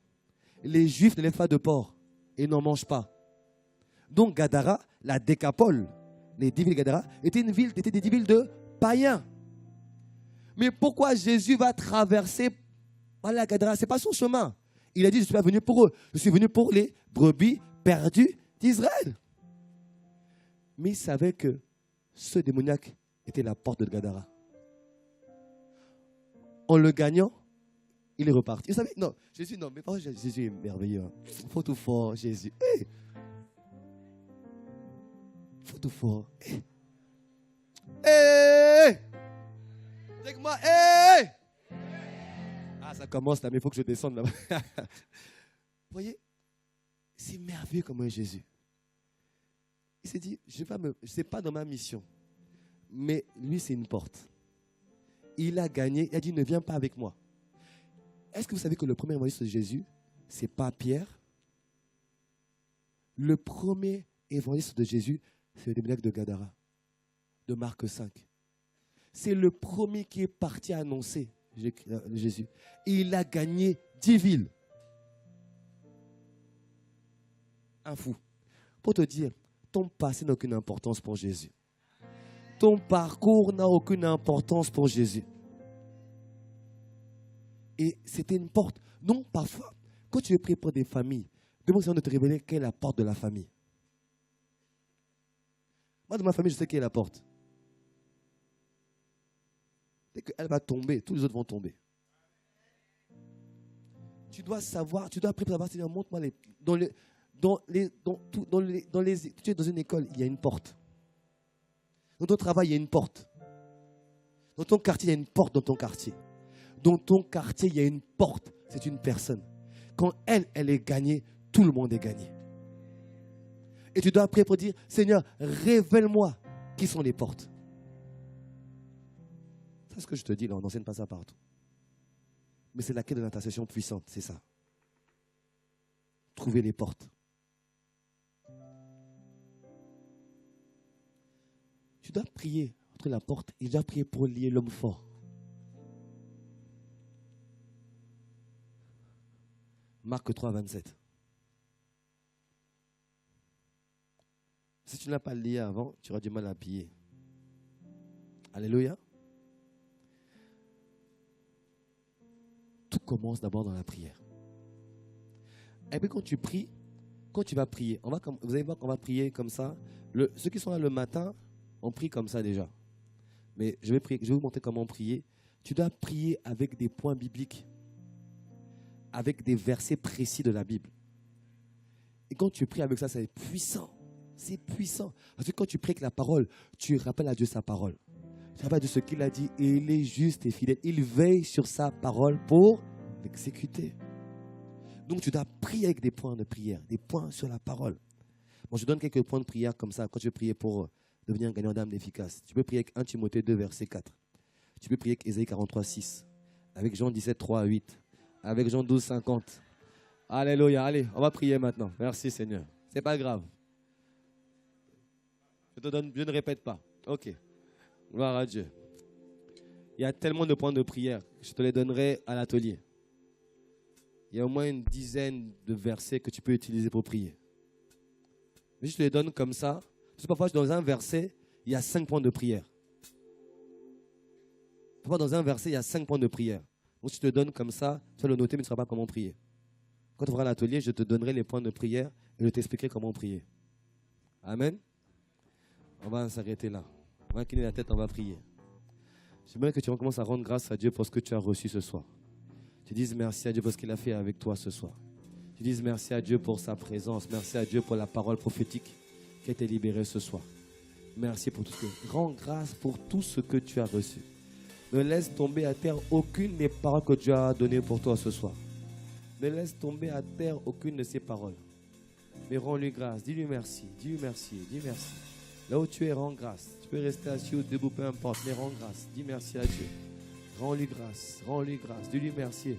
Les Juifs n'élèvent pas de porcs et n'en mangent pas. Donc Gadara, la Décapole, les 10 villes de Gadara, étaient des villes de païens. Mais pourquoi Jésus va traverser la Gadara? Ce n'est pas son chemin. Il a dit, je ne suis pas venu pour eux. Je suis venu pour les brebis perdues d'Israël. Mais il savait que ce démoniaque était la porte de Gadara. En le gagnant, il est reparti. Vous savez, non, Jésus, non, mais pas Jésus est merveilleux. Hein. Faut tout fort, Jésus. Hey. Faut tout fort. Hey. Hey. Avec moi, hey. Ah, ça commence là, mais il faut que je descende là-bas. Vous voyez, c'est merveilleux comment est Jésus. Il s'est dit, je ne sais pas dans ma mission, mais lui, c'est une porte. Il a gagné, il a dit, ne viens pas avec moi. Est-ce que vous savez que le premier évangéliste de Jésus, ce n'est pas Pierre? Le premier évangéliste de Jésus, c'est le démoniaque de Gadara, de Marc 5. C'est le premier qui est parti annoncer Jésus. Et il a gagné 10 villes. Un fou. Pour te dire, ton passé n'a aucune importance pour Jésus. Ton parcours n'a aucune importance pour Jésus. Et c'était une porte. Donc, parfois, quand tu es prêt pour des familles, demande au Seigneur de te révéler quelle est la porte de la famille. Moi, de ma famille, je sais quelle est la porte. Dès qu'elle va tomber, tous les autres vont tomber. Tu dois savoir, tu dois prier pour savoir, Seigneur, montre-moi Tu es dans une école, il y a une porte. Dans ton travail, il y a une porte. Dans ton quartier, il y a une porte dans ton quartier. Dans ton quartier, il y a une porte. C'est une personne. Quand elle est gagnée, tout le monde est gagné. Et tu dois prier pour dire, Seigneur, révèle-moi qui sont les portes. C'est ce que je te dis là, on n'enseigne pas ça partout. Mais c'est la clé de l'intercession puissante, c'est ça. Trouver les portes. Tu dois prier entre la porte et tu dois prier pour lier l'homme fort. Marc 3, 27. Si tu ne l'as pas lié avant, tu auras du mal à piller. Alléluia. Tout commence d'abord dans la prière. Et puis quand tu pries, quand tu vas prier, vous allez voir qu'on va prier comme ça. Ceux qui sont là le matin, on prie comme ça déjà. Mais je vais vous montrer comment prier. Tu dois prier avec des points bibliques, avec des versets précis de la Bible. Et quand tu pries avec ça, c'est puissant. C'est puissant. Parce que quand tu pries avec la parole, tu rappelles à Dieu sa parole. Tu rappelles à Dieu ce qu'il a dit. Et il est juste et fidèle. Il veille sur sa parole pour l'exécuter. Donc tu dois prier avec des points de prière, des points sur la parole. Bon, je donne quelques points de prière comme ça quand tu veux prier pour devenir un gagnant d'âme efficace. Tu peux prier avec 1 Timothée 2, verset 4. Tu peux prier avec Ésaïe 43, 6. Avec Jean 17, 3 à 8. Avec Jean 12, 50. Alléluia. Allez, on va prier maintenant. Merci Seigneur. C'est pas grave. Je ne répète pas. Ok. Gloire à Dieu. Il y a tellement de points de prière. Je te les donnerai à l'atelier. Il y a au moins une dizaine de versets que tu peux utiliser pour prier. Mais je te les donne comme ça. Parce que parfois, dans un verset, il y a 5 points de prière. Parfois, dans un verset, il y a 5 points de prière. Donc, je te donne comme ça. Tu vas le noter, mais tu ne sauras pas comment prier. Quand tu auras l'atelier, je te donnerai les points de prière et je t'expliquerai comment prier. Amen. On va s'arrêter là. On va incliner la tête, on va prier. J'aimerais que tu recommences à rendre grâce à Dieu pour ce que tu as reçu ce soir. Tu dises merci à Dieu pour ce qu'il a fait avec toi ce soir. Tu dises merci à Dieu pour sa présence. Merci à Dieu pour la parole prophétique qui a été libérée ce soir. Merci pour tout ce que... Rends grâce pour tout ce que tu as reçu. Ne laisse tomber à terre aucune des paroles que Dieu a données pour toi ce soir. Ne laisse tomber à terre aucune de ces paroles. Mais rends-lui grâce. Dis-lui merci. Dis-lui merci. Dis merci. Là où tu es, rends grâce. Tu peux rester assis ou debout, peu importe, mais rends grâce. Dis merci à Dieu. Rends-lui grâce. Rends-lui grâce. Dis-lui merci.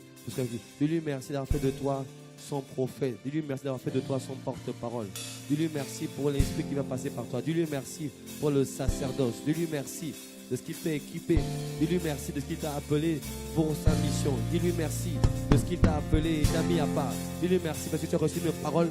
Dis-lui merci d'avoir fait de toi son prophète. Dis-lui merci d'avoir fait de toi son porte-parole. Dis-lui merci pour l'esprit qui va passer par toi. Dis-lui merci pour le sacerdoce. Dis-lui merci de ce qu'il t'a équipé. Dis-lui merci de ce qu'il t'a appelé pour sa mission. Dis-lui merci de ce qu'il t'a appelé et t'a mis à part. Dis-lui merci parce que tu as reçu une parole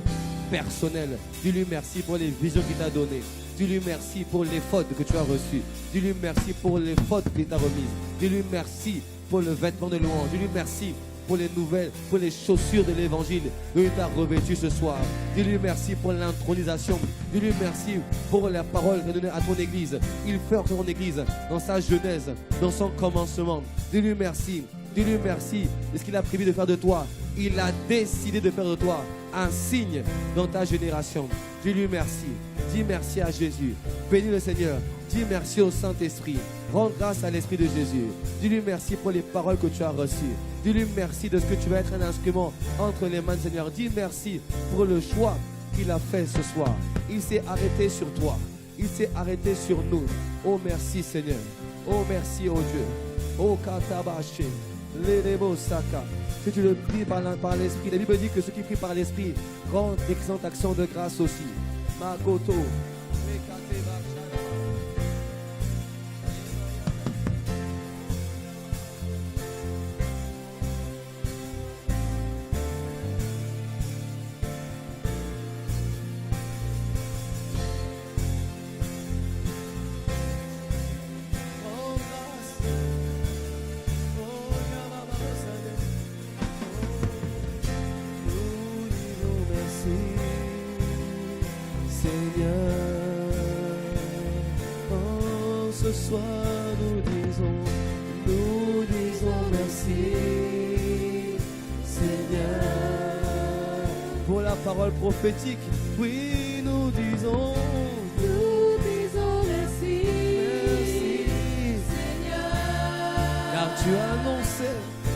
personnelle. Dis-lui merci pour les visions qu'il t'a données. Dis-lui merci pour les fautes que tu as reçues. Dis-lui merci pour les fautes qu'il t'a remises. Dis-lui merci pour le vêtement de louange. Dis-lui merci pour les nouvelles, pour les chaussures de l'évangile que tu as revêtues ce soir. Dis-lui merci pour l'intronisation. Dis-lui merci pour la parole qu'il a donnée à ton église. Il fait entrer ton église dans sa genèse, dans son commencement. Dis-lui merci. Dis-lui merci de ce qu'il a prévu de faire de toi. Il a décidé de faire de toi un signe dans ta génération. Dis-lui merci. Dis merci à Jésus. Bénis le Seigneur. Dis merci au Saint-Esprit. Rends grâce à l'Esprit de Jésus. Dis-lui merci pour les paroles que tu as reçues. Dis-lui merci de ce que tu vas être un instrument entre les mains du Seigneur. Dis merci pour le choix qu'il a fait ce soir. Il s'est arrêté sur toi. Il s'est arrêté sur nous. Oh merci Seigneur. Oh merci oh Dieu. Oh Katabaché. L'Erebo Saka. Que tu le pries par l'Esprit. La Bible dit que ceux qui prient par l'Esprit rendent d'excellentes actions de grâce aussi. Makoto. pour la parole prophétique. Oui, nous disons merci, merci, Seigneur. car tu as annoncé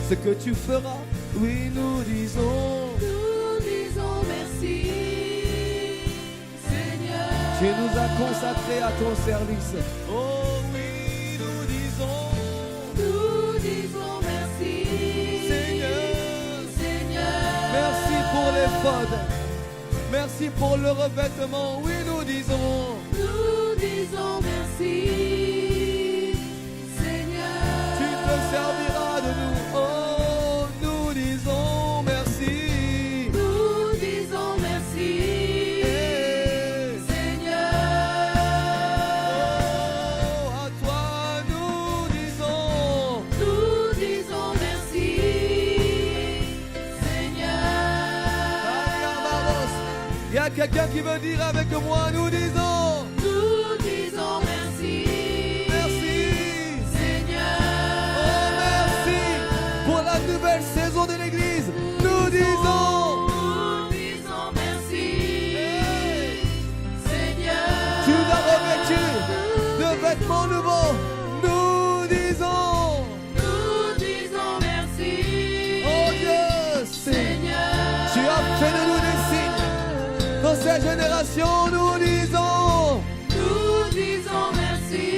ce que tu feras. Oui, nous disons merci, Seigneur. tu nous as consacrés à ton service. Oh oui, nous disons merci, Seigneur. Merci pour l'éphod. Merci pour le revêtement. Oui, nous disons merci, Seigneur. tu te serviras de nous. Oh, nous disons merci. Merci, Eh, Seigneur. oh, à toi nous disons merci, Seigneur. il y a quelqu'un qui veut dire avec moi, nous disons Merci, merci. Seigneur. Oh, merci pour la nouvelle saison de l'église. Nous disons Merci, hey, Seigneur. tu nous as revêtus de vêtements nouveaux. Nous disons Merci, oh Dieu, Seigneur. tu as fait de nous des signes. Dans cette génération, nous disons merci,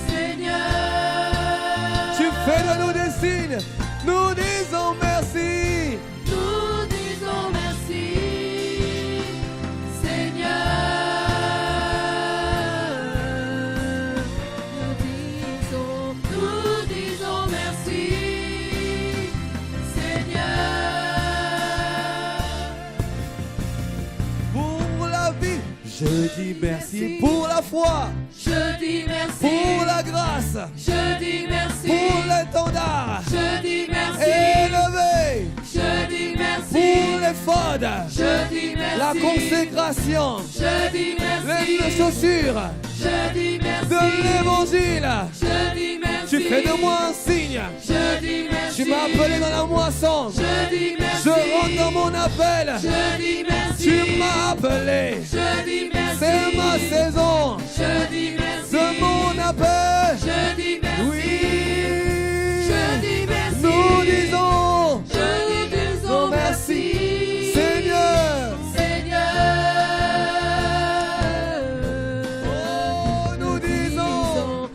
Seigneur. tu fais de nous des signes. Nous disons merci. Nous disons merci, Seigneur. Nous disons merci, Seigneur. Pour la vie, je dis merci. Pour la foi, Je dis merci. pour la grâce, Je dis merci. pour l'étendard Je dis merci. élevé, Je dis merci. pour l'éphod, Je dis merci. la consécration, Je dis merci. les chaussures Je dis merci. de l'évangile. Je dis merci. Tu fais de moi un signe. Je dis merci. Tu m'as appelé dans la moisson. Je dis merci. Je rentre dans mon appel. Je dis merci. Tu m'as appelé. Je dis merci. C'est ma saison Je dis merci. de mon appel. Je dis merci. Oui. Je dis merci. Nous disons Je disons merci. Seigneur. Seigneur. Oh, nous disons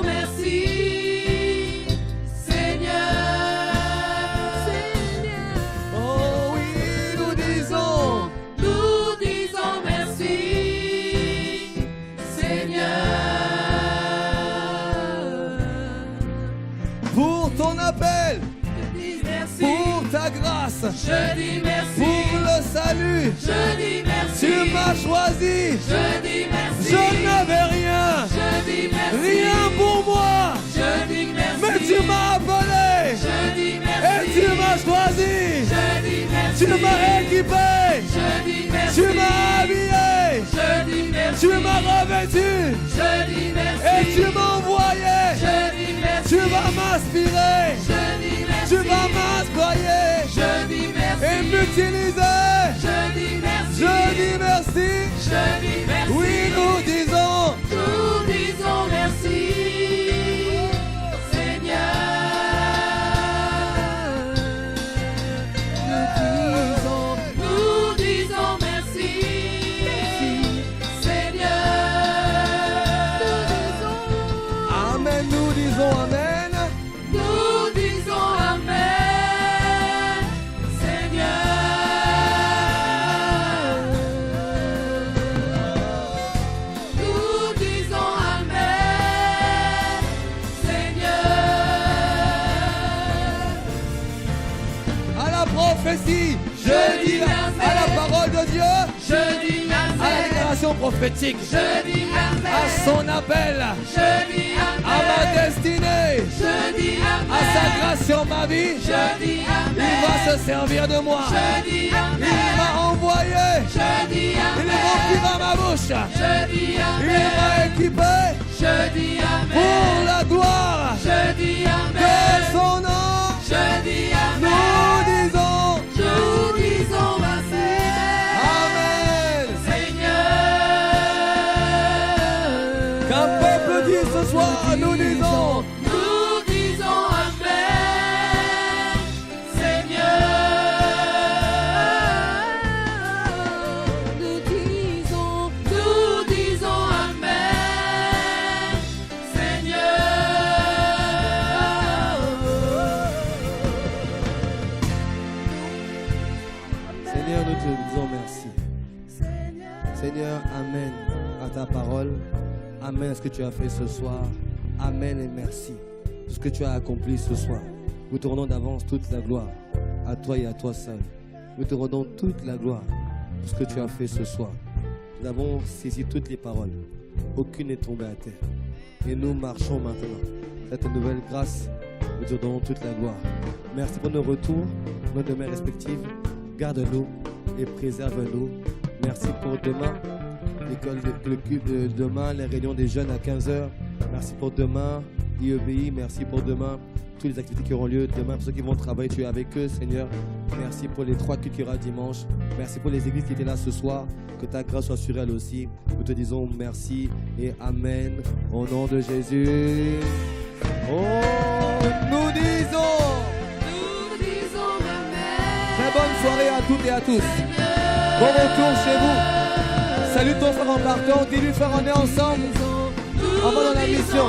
merci. Seigneur. oh oui, nous disons merci. Seigneur. pour ton appel, Je dis merci. pour ta grâce, Je dis merci. pour le salut. Je dis merci. Tu m'as choisi. Je dis merci. Je n'avais rien, Je dis merci. rien pour moi, Je dis merci. mais tu m'as appelé Je dis et merci. tu m'as choisi. Je dis merci. Tu m'as équipé, Je dis merci. tu m'as habillé, Je dis merci. tu m'as revêtu Je dis merci. et tu m'as envoyé. Je dis merci. Tu vas m'inspirer, Je dis merci. tu vas m'inspire Je dis merci. et m'utiliser. Je dis merci. Je dis merci. Je dis merci. Oui, nous disons Nous disons merci. Seigneur. Nous disons merci. Seigneur. Amen, nous disons Amen. Nous disons Amen, Seigneur. Nous disons Amen, Seigneur. À la prophétie, je dis à la parole de Dieu, Je dis à la Amen. déclaration prophétique, Je dis Amen. à son appel, Je dis à ma Amen. destinée, Je dis Amen. à sa grâce sur ma vie. Je dis Il Amen. va se servir de moi. Je dis Il Amen. m'a envoyé. Je dis Il Amen. remplira ma bouche. Je dis Il Amen. m'a équipé Je dis pour Amen. la gloire Je dis de Amen. son nom. Je dis Amen. Nous disons Je Seigneur, nous te disons merci. Seigneur, amen à ta parole. Amen à ce que tu as fait ce soir. Amen et merci pour ce que tu as accompli ce soir. Nous te rendons d'avance toute la gloire à toi et à toi seul. Nous te rendons toute la gloire pour ce que tu as fait ce soir. Nous avons saisi toutes les paroles. Aucune n'est tombée à terre. Et nous marchons maintenant. Cette nouvelle grâce, nous te donnons toute la gloire. Merci pour nos retours, nos demeures respectives. Garde-nous et préserve-nous. Merci pour demain, le culte de demain, les réunions des jeunes à 15h. Merci pour demain, IEBI. Merci pour demain, toutes les activités qui auront lieu demain. Pour ceux qui vont travailler, tu es avec eux, Seigneur. Merci pour les 3 cultes qu'il y aura dimanche. Merci pour les églises qui étaient là ce soir. Que ta grâce soit sur elles aussi. Nous te disons merci et amen. Au nom de Jésus. Oh, nous disons amen. très bonne soirée à toutes et à tous. Bon retour chez vous. Salut ton frère en partant. Dis-lui frère, on est ensemble. On va dans la mission.